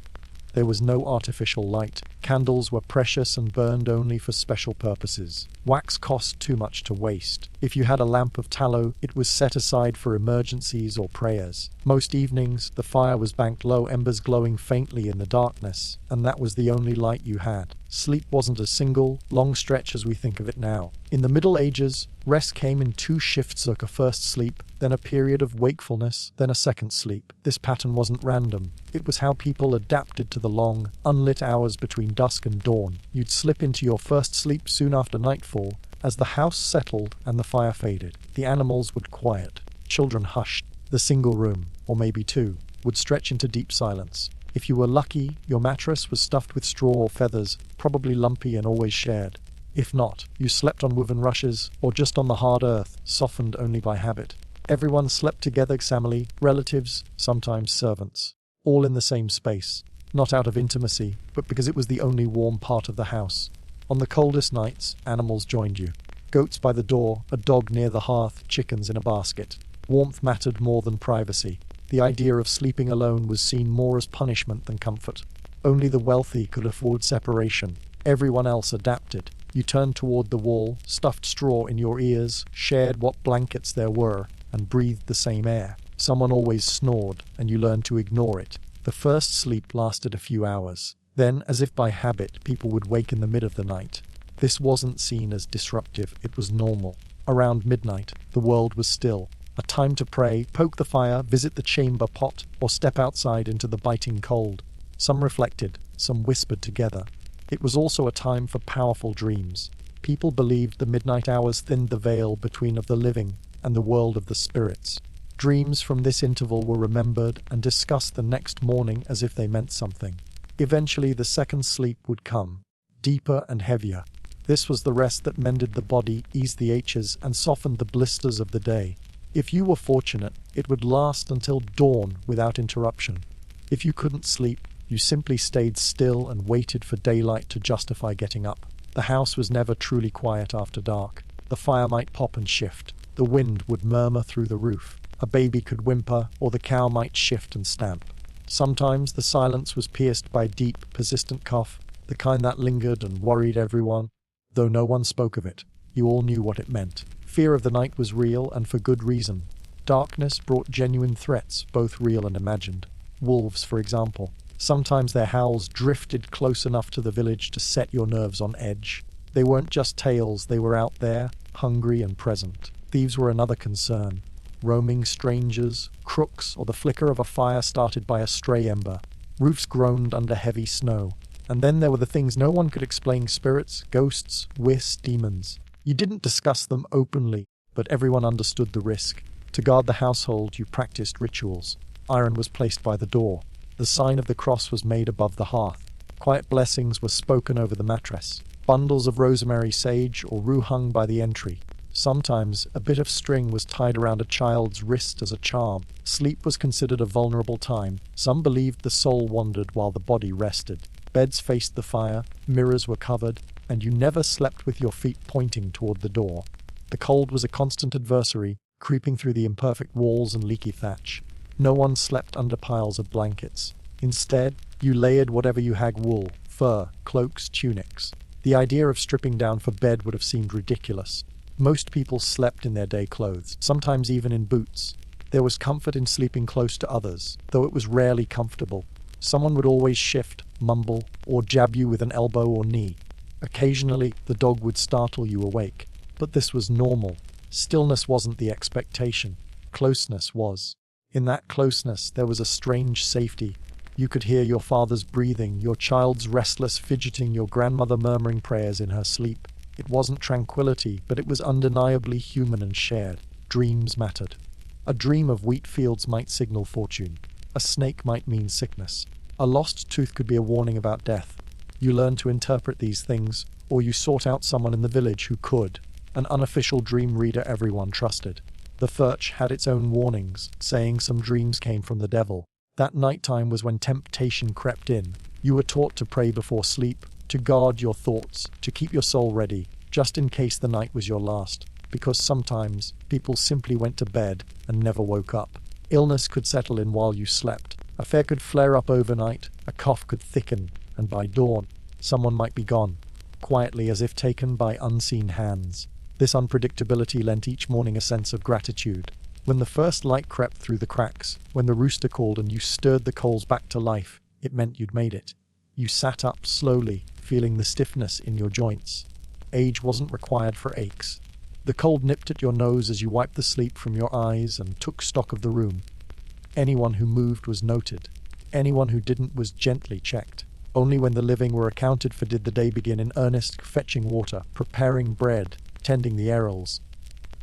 There was no artificial light. Candles were precious and burned only for special purposes. Wax cost too much to waste. If you had a lamp of tallow, it was set aside for emergencies or prayers. Most evenings, the fire was banked low, embers glowing faintly in the darkness, and that was the only light you had. Sleep wasn't a single, long stretch as we think of it now. In the Middle Ages, rest came in two shifts, like a first sleep, then a period of wakefulness, then a second sleep. This pattern wasn't random. It was how people adapted to the long, unlit hours between dusk and dawn. You'd slip into your first sleep soon after nightfall. As the house settled and the fire faded, the animals would quiet. Children hushed. The single room, or maybe two, would stretch into deep silence. If you were lucky, your mattress was stuffed with straw or feathers, probably lumpy and always shared. If not, you slept on woven rushes, or just on the hard earth, softened only by habit. Everyone slept together, family, relatives, sometimes servants, all in the same space, not out of intimacy, but because it was the only warm part of the house. On the coldest nights, animals joined you. Goats by the door, a dog near the hearth, chickens in a basket. Warmth mattered more than privacy. The idea of sleeping alone was seen more as punishment than comfort. Only the wealthy could afford separation. Everyone else adapted. You turned toward the wall, stuffed straw in your ears, shared what blankets there were, and breathed the same air. Someone always snored, and you learned to ignore it. The first sleep lasted a few hours. Then, as if by habit, people would wake in the mid of the night. This wasn't seen as disruptive, it was normal. Around midnight, the world was still. A time to pray, poke the fire, visit the chamber pot, or step outside into the biting cold. Some reflected, some whispered together. It was also a time for powerful dreams. People believed the midnight hours thinned the veil between of the living and the world of the spirits. Dreams from this interval were remembered and discussed the next morning as if they meant something. Eventually the second sleep would come, deeper and heavier. This was the rest that mended the body, eased the aches, and softened the blisters of the day. If you were fortunate, it would last until dawn without interruption. If you couldn't sleep, you simply stayed still and waited for daylight to justify getting up. The house was never truly quiet after dark. The fire might pop and shift. The wind would murmur through the roof. A baby could whimper, or the cow might shift and stamp. Sometimes the silence was pierced by deep, persistent cough, the kind that lingered and worried everyone. Though no one spoke of it, you all knew what it meant. Fear of the night was real, and for good reason. Darkness brought genuine threats, both real and imagined. Wolves, for example. Sometimes their howls drifted close enough to the village to set your nerves on edge. They weren't just tales, they were out there, hungry and present. Thieves were another concern. Roaming strangers, crooks, or the flicker of a fire started by a stray ember. Roofs groaned under heavy snow. And then there were the things no one could explain: spirits, ghosts, wisps, demons. You didn't discuss them openly, but everyone understood the risk. To guard the household, you practiced rituals. Iron was placed by the door. The sign of the cross was made above the hearth. Quiet blessings were spoken over the mattress. Bundles of rosemary, sage, or rue hung by the entry. Sometimes, a bit of string was tied around a child's wrist as a charm. Sleep was considered a vulnerable time. Some believed the soul wandered while the body rested. Beds faced the fire, mirrors were covered, and you never slept with your feet pointing toward the door. The cold was a constant adversary, creeping through the imperfect walls and leaky thatch. No one slept under piles of blankets. Instead, you layered whatever you had: wool, fur, cloaks, tunics. The idea of stripping down for bed would have seemed ridiculous. Most people slept in their day clothes, sometimes even in boots. There was comfort in sleeping close to others, though it was rarely comfortable. Someone would always shift, mumble, or jab you with an elbow or knee. Occasionally, the dog would startle you awake. But this was normal. Stillness wasn't the expectation. Closeness was. In that closeness, there was a strange safety. You could hear your father's breathing, your child's restless fidgeting, your grandmother murmuring prayers in her sleep. It wasn't tranquility, but it was undeniably human and shared. Dreams mattered. A dream of wheat fields might signal fortune. A snake might mean sickness. A lost tooth could be a warning about death. You learned to interpret these things, or you sought out someone in the village who could. An unofficial dream reader everyone trusted. The Furch had its own warnings, saying some dreams came from the devil. That nighttime was when temptation crept in. You were taught to pray before sleep, to guard your thoughts, to keep your soul ready, just in case the night was your last. Because sometimes people simply went to bed and never woke up. Illness could settle in while you slept. A fear could flare up overnight, a cough could thicken, and by dawn, someone might be gone, quietly as if taken by unseen hands. This unpredictability lent each morning a sense of gratitude. When the first light crept through the cracks, when the rooster called and you stirred the coals back to life, it meant you'd made it. You sat up slowly, feeling the stiffness in your joints. Age wasn't required for aches. The cold nipped at your nose as you wiped the sleep from your eyes and took stock of the room. Anyone who moved was noted. Anyone who didn't was gently checked. Only when the living were accounted for did the day begin in earnest, fetching water, preparing bread, tending the arrows.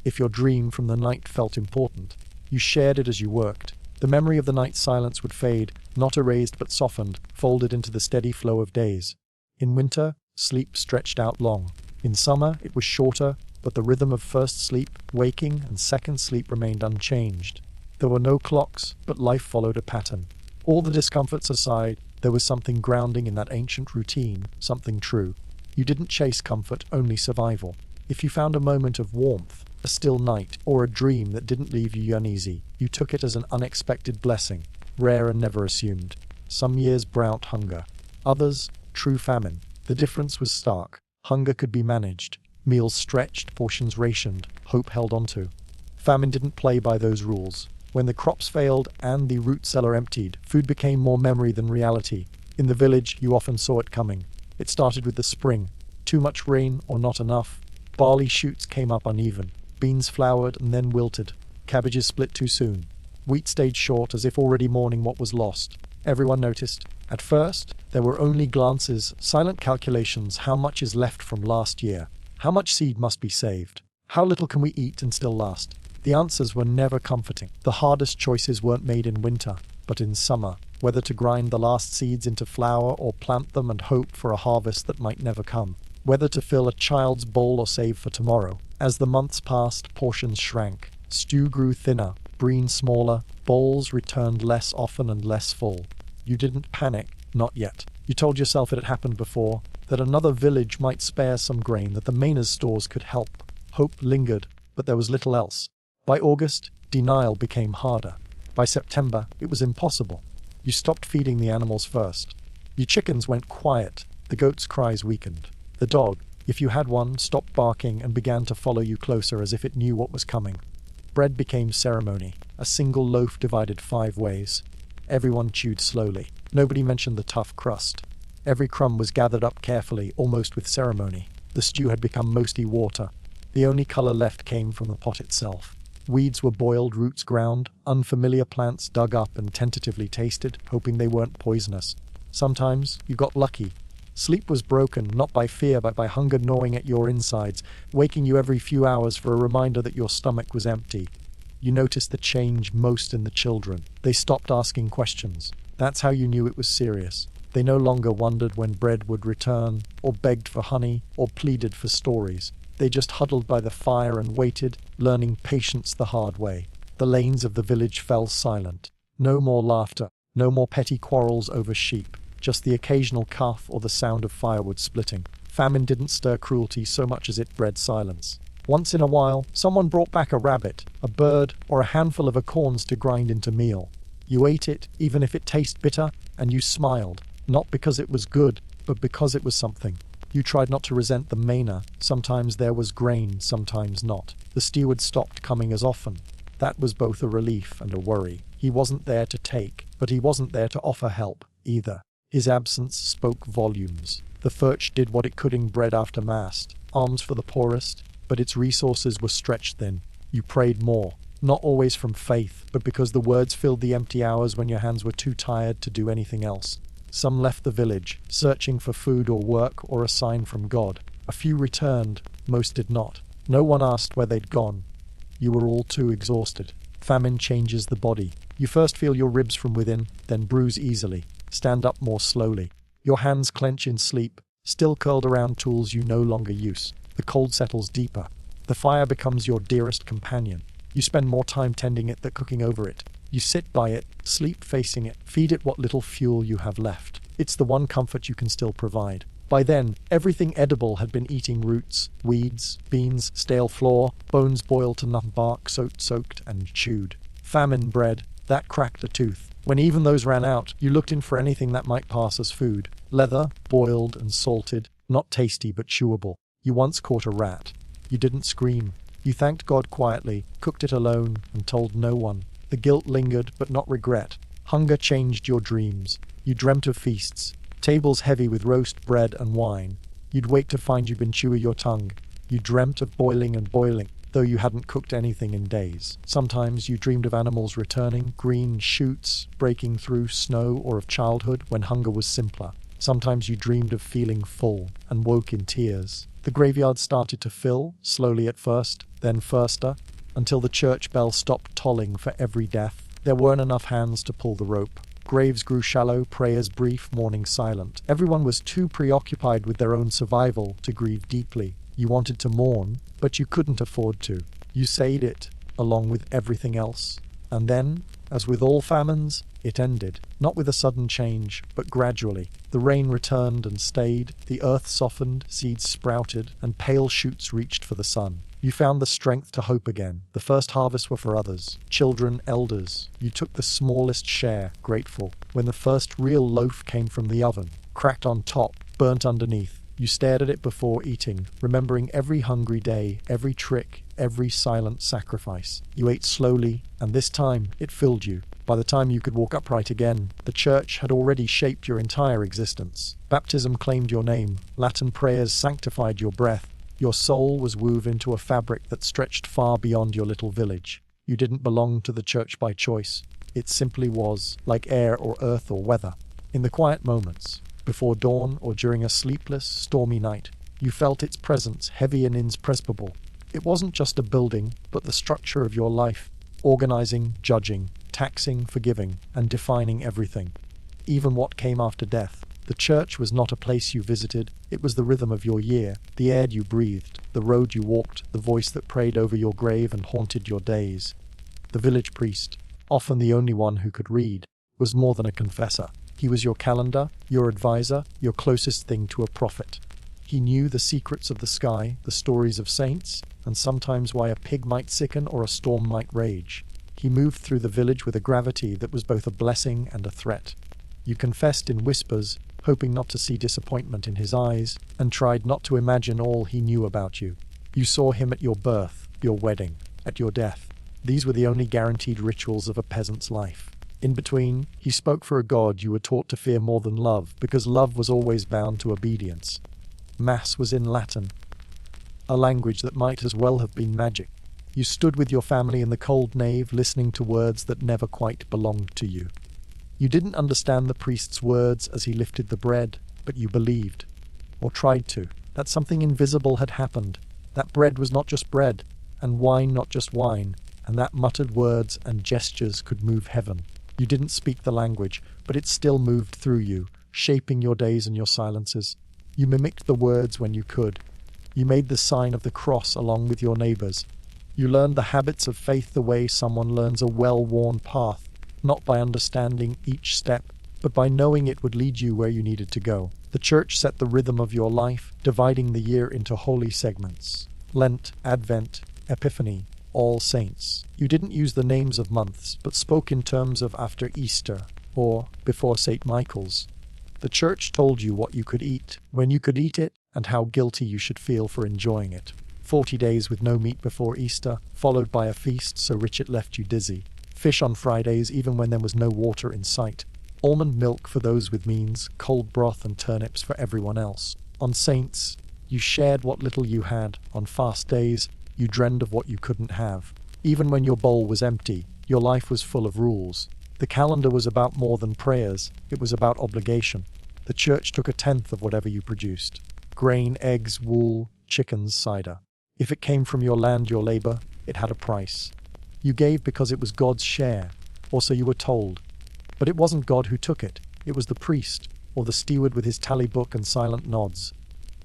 If your dream from the night felt important, you shared it as you worked. The memory of the night's silence would fade, not erased but softened, folded into the steady flow of days. In winter, sleep stretched out long. In summer, it was shorter, but the rhythm of first sleep, waking, and second sleep remained unchanged. There were no clocks, but life followed a pattern. All the discomforts aside, there was something grounding in that ancient routine, something true. You didn't chase comfort, only survival. If you found a moment of warmth, a still night, or a dream that didn't leave you uneasy, you took it as an unexpected blessing, rare and never assumed. Some years brought hunger. Others, true famine. The difference was stark. Hunger could be managed. Meals stretched, portions rationed, hope held onto. Famine didn't play by those rules. When the crops failed and the root cellar emptied, food became more memory than reality. In the village, you often saw it coming. It started with the spring. Too much rain or not enough. Barley shoots came up uneven. Beans flowered and then wilted. Cabbages split too soon. Wheat stayed short as if already mourning what was lost. Everyone noticed. At first, there were only glances, silent calculations. How much is left from last year? How much seed must be saved? How little can we eat and still last? The answers were never comforting. The hardest choices weren't made in winter, but in summer. Whether to grind the last seeds into flour or plant them and hope for a harvest that might never come. Whether to fill a child's bowl or save for tomorrow. As the months passed, portions shrank. Stew grew thinner, brine smaller, bowls returned less often and less full. You didn't panic, not yet. You told yourself it had happened before, that another village might spare some grain, that the Maynard's stores could help. Hope lingered, but there was little else. By August, denial became harder. By September, it was impossible. You stopped feeding the animals first. Your chickens went quiet, the goats' cries weakened. The dog, if you had one, stopped barking and began to follow you closer as if it knew what was coming. Bread became ceremony. A single loaf divided 5 ways. Everyone chewed slowly. Nobody mentioned the tough crust. Every crumb was gathered up carefully, almost with ceremony. The stew had become mostly water. The only color left came from the pot itself. Weeds were boiled, roots ground, unfamiliar plants dug up and tentatively tasted, hoping they weren't poisonous. Sometimes you got lucky. Sleep was broken, not by fear, but by hunger gnawing at your insides, waking you every few hours for a reminder that your stomach was empty. You noticed the change most in the children. They stopped asking questions. That's how you knew it was serious. They no longer wondered when bread would return, or begged for honey, or pleaded for stories. They just huddled by the fire and waited, learning patience the hard way. The lanes of the village fell silent. No more laughter, no more petty quarrels over sheep, just the occasional cough or the sound of firewood splitting. Famine didn't stir cruelty so much as it bred silence. Once in a while, someone brought back a rabbit, a bird, or a handful of acorns to grind into meal. You ate it, even if it tasted bitter, and you smiled, not because it was good, but because it was something. You tried not to resent the manna. Sometimes there was grain, sometimes not. The steward stopped coming as often. That was both a relief and a worry. He wasn't there to take, but he wasn't there to offer help, either. His absence spoke volumes. The Furch did what it could in bread after mast, alms for the poorest, but its resources were stretched thin. You prayed more, not always from faith, but because the words filled the empty hours when your hands were too tired to do anything else. Some left the village, searching for food or work or a sign from God. A few returned, most did not. No one asked where they'd gone. You were all too exhausted. Famine changes the body. You first feel your ribs from within, then bruise easily, stand up more slowly. Your hands clench in sleep, still curled around tools you no longer use. The cold settles deeper. The fire becomes your dearest companion. You spend more time tending it than cooking over it. You sit by it, sleep facing it, feed it what little fuel you have left. It's the one comfort you can still provide. By then, everything edible had been eating roots, weeds, beans, stale flour, bones boiled to nut bark soaked and chewed. Famine bread, that cracked a tooth. When even those ran out, you looked in for anything that might pass as food. Leather, boiled and salted, not tasty but chewable. You once caught a rat. You didn't scream. You thanked God quietly, cooked it alone, and told no one. The guilt lingered, but not regret. Hunger changed your dreams. You dreamt of feasts, tables heavy with roast bread and wine. You'd wake to find you'd been chewing your tongue. You dreamt of boiling and boiling, though you hadn't cooked anything in days. Sometimes you dreamed of animals returning, green shoots breaking through snow, or of childhood when hunger was simpler. Sometimes you dreamed of feeling full and woke in tears. The graveyard started to fill, slowly at first, then faster, until the church bell stopped tolling for every death. There weren't enough hands to pull the rope. Graves grew shallow, prayers brief, mourning silent. Everyone was too preoccupied with their own survival to grieve deeply. You wanted to mourn, but you couldn't afford to. You said it, along with everything else. And then, as with all famines, it ended. Not with a sudden change, but gradually. The rain returned and stayed, the earth softened, seeds sprouted, and pale shoots reached for the sun. You found the strength to hope again. The first harvests were for others, children, elders. You took the smallest share, grateful. When the first real loaf came from the oven, cracked on top, burnt underneath, you stared at it before eating, remembering every hungry day, every trick, every silent sacrifice. You ate slowly, and this time it filled you. By the time you could walk upright again, the church had already shaped your entire existence. Baptism claimed your name, Latin prayers sanctified your breath. Your soul was woven into a fabric that stretched far beyond your little village. You didn't belong to the church by choice. It simply was, like air or earth or weather. In the quiet moments, before dawn or during a sleepless, stormy night, you felt its presence heavy and inexpressible. It wasn't just a building, but the structure of your life, organizing, judging, taxing, forgiving, and defining everything, even what came after death. The church was not a place you visited, it was the rhythm of your year, the air you breathed, the road you walked, the voice that prayed over your grave and haunted your days. The village priest, often the only one who could read, was more than a confessor. He was your calendar, your advisor, your closest thing to a prophet. He knew the secrets of the sky, the stories of saints, and sometimes why a pig might sicken or a storm might rage. He moved through the village with a gravity that was both a blessing and a threat. You confessed in whispers, hoping not to see disappointment in his eyes, and tried not to imagine all he knew about you. You saw him at your birth, your wedding, at your death. These were the only guaranteed rituals of a peasant's life. In between, he spoke for a god you were taught to fear more than love, because love was always bound to obedience. Mass was in Latin, a language that might as well have been magic. You stood with your family in the cold nave, listening to words that never quite belonged to you. You didn't understand the priest's words as he lifted the bread, but you believed, or tried to, that something invisible had happened. That bread was not just bread, and wine not just wine, and that muttered words and gestures could move heaven. You didn't speak the language, but it still moved through you, shaping your days and your silences. You mimicked the words when you could. You made the sign of the cross along with your neighbors. You learned the habits of faith the way someone learns a well-worn path, not by understanding each step, but by knowing it would lead you where you needed to go. The church set the rhythm of your life, dividing the year into holy segments. Lent, Advent, Epiphany, All Saints. You didn't use the names of months, but spoke in terms of after Easter, or before St. Michael's. The church told you what you could eat, when you could eat it, and how guilty you should feel for enjoying it. 40 days with no meat before Easter, followed by a feast so rich it left you dizzy. Fish on Fridays even when there was no water in sight. Almond milk for those with means, cold broth and turnips for everyone else. On Saints, You shared what little you had. On fast days, you dreamed of what you couldn't have. Even when your bowl was empty, your life was full of rules. The calendar was about more than prayers, it was about obligation. The church took a tenth of whatever you produced. Grain, eggs, wool, chickens, cider. If it came from your land, your labor, it had a price. You gave because it was God's share, or so you were told. But it wasn't God who took it, it was the priest, or the steward with his tally book and silent nods.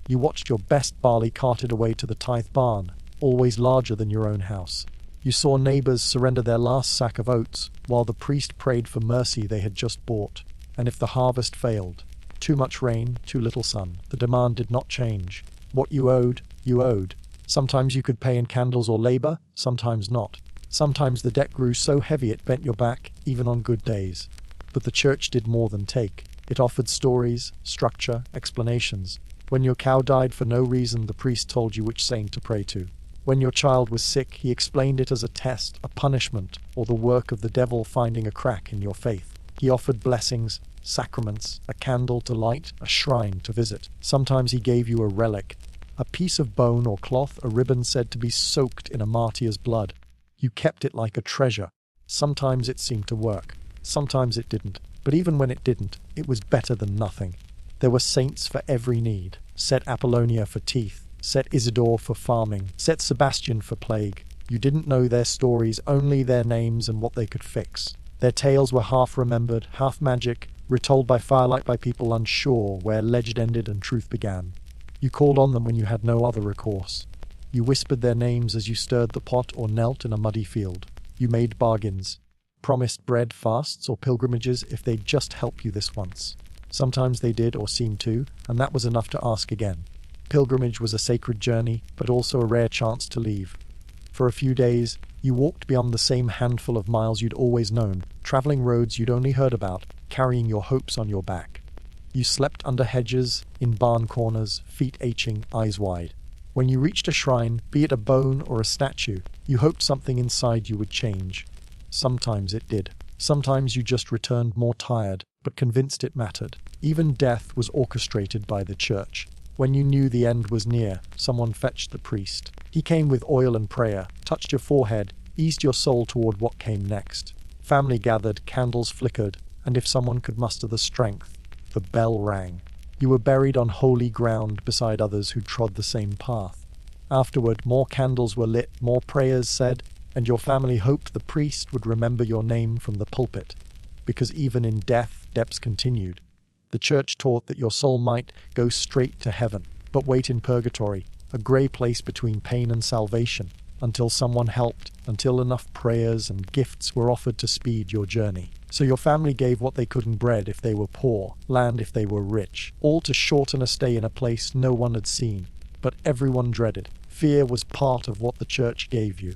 You watched your best barley carted away to the tithe barn, always larger than your own house. You saw neighbors surrender their last sack of oats, while the priest prayed for mercy they had just bought. And if the harvest failed, too much rain, too little sun, the demand did not change. What you owed, you owed. Sometimes you could pay in candles or labor, sometimes not. Sometimes the debt grew so heavy it bent your back, even on good days. But the church did more than take. It offered stories, structure, explanations. When your cow died for no reason, the priest told you which saint to pray to. When your child was sick, he explained it as a test, a punishment, or the work of the devil finding a crack in your faith. He offered blessings, sacraments, a candle to light, a shrine to visit. Sometimes he gave you a relic, a piece of bone or cloth, a ribbon said to be soaked in a martyr's blood. You kept it like a treasure. Sometimes it seemed to work. Sometimes it didn't. But even when it didn't, it was better than nothing. There were saints for every need. Set Apollonia for teeth. Set Isidore for farming. Set Sebastian for plague. You didn't know their stories, only their names and what they could fix. Their tales were half remembered, half magic, retold by firelight by people unsure where legend ended and truth began. You called on them when you had no other recourse. You whispered their names as you stirred the pot or knelt in a muddy field. You made bargains, promised bread, fasts, or pilgrimages if they'd just help you this once. Sometimes they did or seemed to, and that was enough to ask again. Pilgrimage was a sacred journey, but also a rare chance to leave. For a few days, you walked beyond the same handful of miles you'd always known, traveling roads you'd only heard about, carrying your hopes on your back. You slept under hedges, in barn corners, feet aching, eyes wide. When you reached a shrine, be it a bone or a statue, you hoped something inside you would change. Sometimes it did. Sometimes you just returned more tired, but convinced it mattered. Even death was orchestrated by the church. When you knew the end was near, someone fetched the priest. He came with oil and prayer, touched your forehead, eased your soul toward what came next. Family gathered, candles flickered, and if someone could muster the strength, the bell rang. You were buried on holy ground beside others who trod the same path. Afterward, more candles were lit, more prayers said, and your family hoped the priest would remember your name from the pulpit. Because even in death, depths continued. The church taught that your soul might go straight to heaven, but wait in purgatory, a grey place between pain and salvation, until someone helped, until enough prayers and gifts were offered to speed your journey. So your family gave what they could in bread if they were poor, land if they were rich, all to shorten a stay in a place no one had seen, but everyone dreaded. Fear was part of what the church gave you.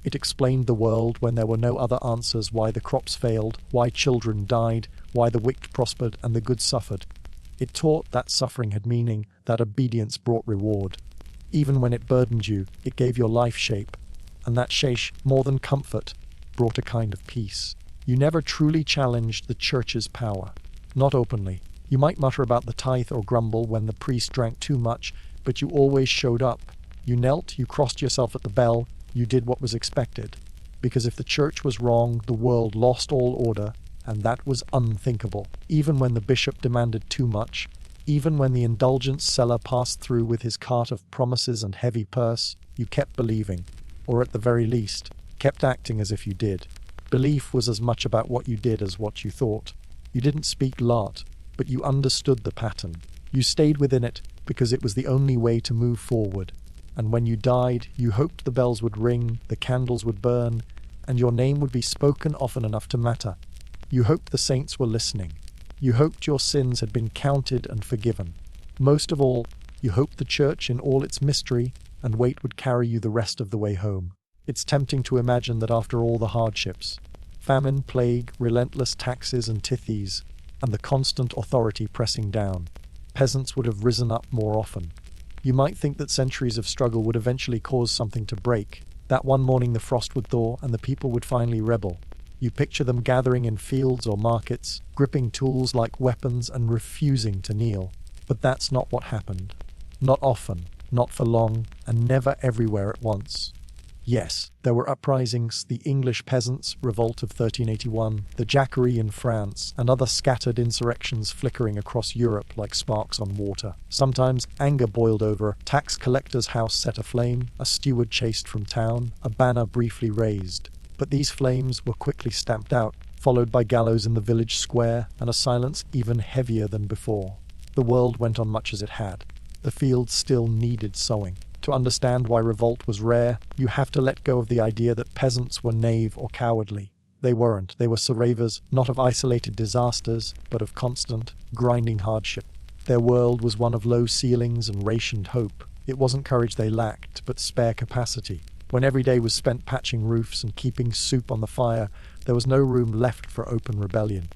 It explained the world when there were no other answers, why the crops failed, why children died, why the wicked prospered and the good suffered. It taught that suffering had meaning, that obedience brought reward. Even when it burdened you, it gave your life shape, and that shape, more than comfort, brought a kind of peace. You never truly challenged the church's power. Not openly. You might mutter about the tithe or grumble when the priest drank too much, but you always showed up. You knelt, you crossed yourself at the bell, you did what was expected. Because if the church was wrong, the world lost all order, and that was unthinkable. Even when the bishop demanded too much, even when the indulgence seller passed through with his cart of promises and heavy purse, you kept believing, or at the very least, kept acting as if you did. Belief was as much about what you did as what you thought. You didn't speak lot, but you understood the pattern. You stayed within it because it was the only way to move forward. And when you died, you hoped the bells would ring, the candles would burn, and your name would be spoken often enough to matter. You hoped the saints were listening. You hoped your sins had been counted and forgiven. Most of all, you hoped the church in all its mystery and weight would carry you the rest of the way home. It's tempting to imagine that after all the hardships, famine, plague, relentless taxes and tithes, and the constant authority pressing down, peasants would have risen up more often. You might think that centuries of struggle would eventually cause something to break, that one morning the frost would thaw and the people would finally rebel. You picture them gathering in fields or markets, gripping tools like weapons and refusing to kneel. But that's not what happened. Not often. not for long, and never everywhere at once. Yes, there were uprisings, the English peasants' revolt of 1381, the Jacquerie in France, and other scattered insurrections flickering across Europe like sparks on water. Sometimes anger boiled over, tax collector's house set aflame, a steward chased from town, a banner briefly raised. But these flames were quickly stamped out, followed by gallows in the village square and a silence even heavier than before. The world went on much as it had. The fields still needed sowing. To understand why revolt was rare, you have to let go of the idea that peasants were knave or cowardly. They weren't. They were survivors, not of isolated disasters, but of constant, grinding hardship. Their world was one of low ceilings and rationed hope. It wasn't courage they lacked, but spare capacity. When every day was spent patching roofs and keeping soup on the fire, there was no room left for open rebellion.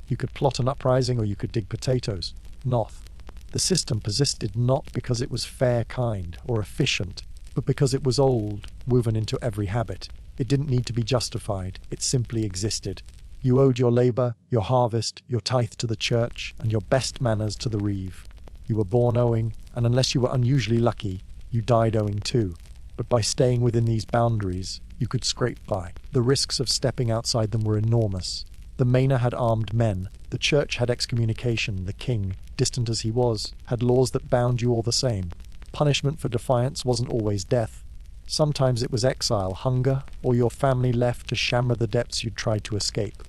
You could plot an uprising or you could dig potatoes. North. The system persisted not because it was fair, kind, or efficient, but because it was old, woven into every habit. It didn't need to be justified, it simply existed. You owed your labor, your harvest, your tithe to the church, and your best manners to the reeve. You were born owing, and unless you were unusually lucky, you died owing too. But by staying within these boundaries, you could scrape by. The risks of stepping outside them were enormous. The manor had armed men, the church had excommunication, the king, distant as he was, had laws that bound you all the same. Punishment for defiance wasn't always death. Sometimes it was exile, hunger, or your family left to shammer the depths you'd tried to escape.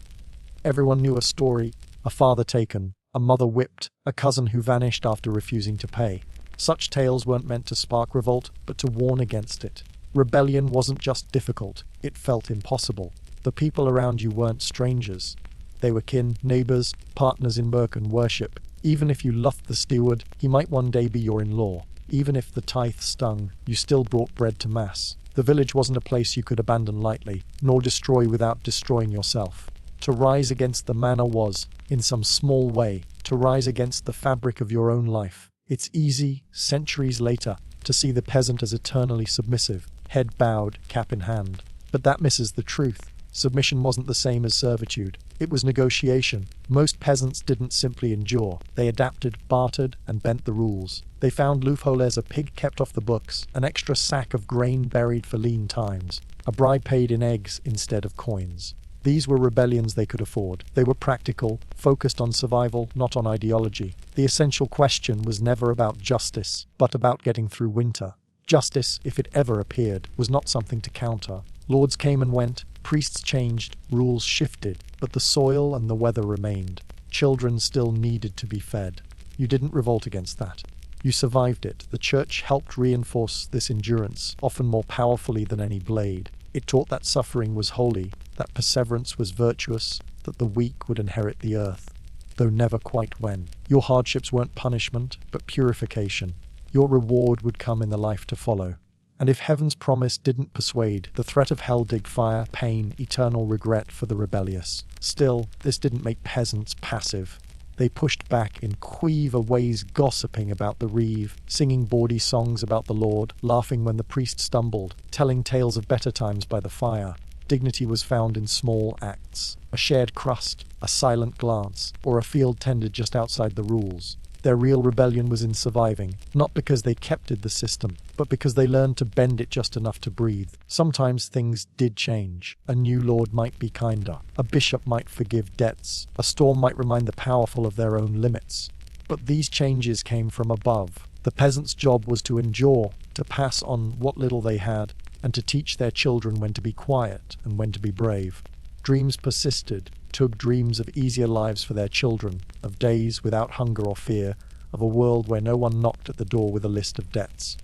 Everyone knew a story: a father taken, a mother whipped, a cousin who vanished after refusing to pay. Such tales weren't meant to spark revolt, but to warn against it. Rebellion wasn't just difficult, it felt impossible. The people around you weren't strangers. They were kin, neighbors, partners in work and worship. Even if you loved the steward, he might one day be your in-law. Even if the tithe stung, you still brought bread to mass. The village wasn't a place you could abandon lightly, nor destroy without destroying yourself. To rise against the manor was, in some small way, to rise against the fabric of your own life. It's easy, centuries later, to see the peasant as eternally submissive, head bowed, cap in hand. But that misses the truth. Submission wasn't the same as servitude. It was negotiation. Most peasants didn't simply endure. They adapted, bartered, and bent the rules. They found loopholes: a pig kept off the books, an extra sack of grain buried for lean times, a bribe paid in eggs instead of coins. These were rebellions they could afford. They were practical, focused on survival, not on ideology. The essential question was never about justice, but about getting through winter. Justice, if it ever appeared, was not something to counter. Lords came and went, priests changed, rules shifted, but the soil and the weather remained. Children still needed to be fed. You didn't revolt against that. You survived it. The church helped reinforce this endurance, often more powerfully than any blade. It taught that suffering was holy, that perseverance was virtuous, that the weak would inherit the earth, though never quite when. Your hardships weren't punishment, but purification. Your reward would come in the life to follow. And if heaven's promise didn't persuade, the threat of hell dig fire, pain, eternal regret for the rebellious. Still, this didn't make peasants passive. They pushed back in queer ways, gossiping about the reeve, singing bawdy songs about the Lord, laughing when the priest stumbled, telling tales of better times by the fire. Dignity was found in small acts: a shared crust, a silent glance, or a field tended just outside the rules. Their real rebellion was in surviving, not because they kept the system, but because they learned to bend it just enough to breathe. Sometimes things did change. A new lord might be kinder. A bishop might forgive debts. A storm might remind the powerful of their own limits. But these changes came from above. The peasants' job was to endure, to pass on what little they had, and to teach their children when to be quiet and when to be brave. Dreams persisted. Took dreams of easier lives for their children, of days without hunger or fear, of a world where no one knocked at the door with a list of debts.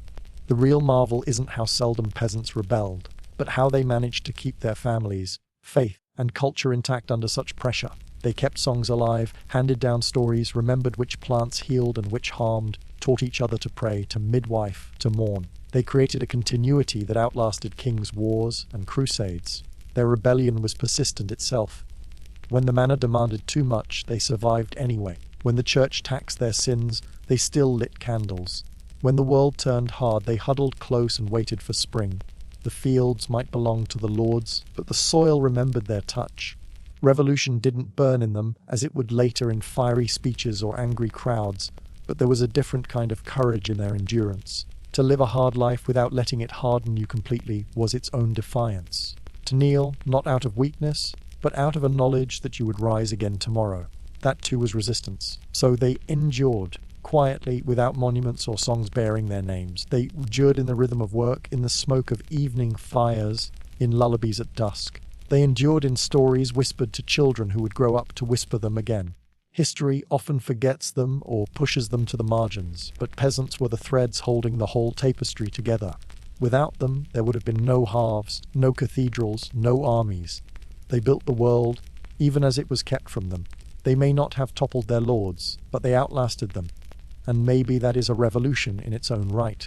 The real marvel isn't how seldom peasants rebelled, but how they managed to keep their families, faith, and culture intact under such pressure. They kept songs alive, handed down stories, remembered which plants healed and which harmed, taught each other to pray, to midwife, to mourn. They created a continuity that outlasted kings' wars and crusades. Their rebellion was persistent itself. When the manor demanded too much, they survived anyway. When the church taxed their sins, they still lit candles. When the world turned hard, they huddled close and waited for spring. The fields might belong to the lords, but the soil remembered their touch. Revolution didn't burn in them, as it would later in fiery speeches or angry crowds, but there was a different kind of courage in their endurance. To live a hard life without letting it harden you completely was its own defiance. To kneel, not out of weakness, but out of a knowledge that you would rise again tomorrow. That too was resistance. So they endured, quietly, without monuments or songs bearing their names. They endured in the rhythm of work, in the smoke of evening fires, in lullabies at dusk. They endured in stories whispered to children who would grow up to whisper them again. History often forgets them or pushes them to the margins, but peasants were the threads holding the whole tapestry together. Without them, there would have been no halves, no cathedrals, no armies. They built the world, even as it was kept from them. They may not have toppled their lords, but they outlasted them. And maybe that is a revolution in its own right.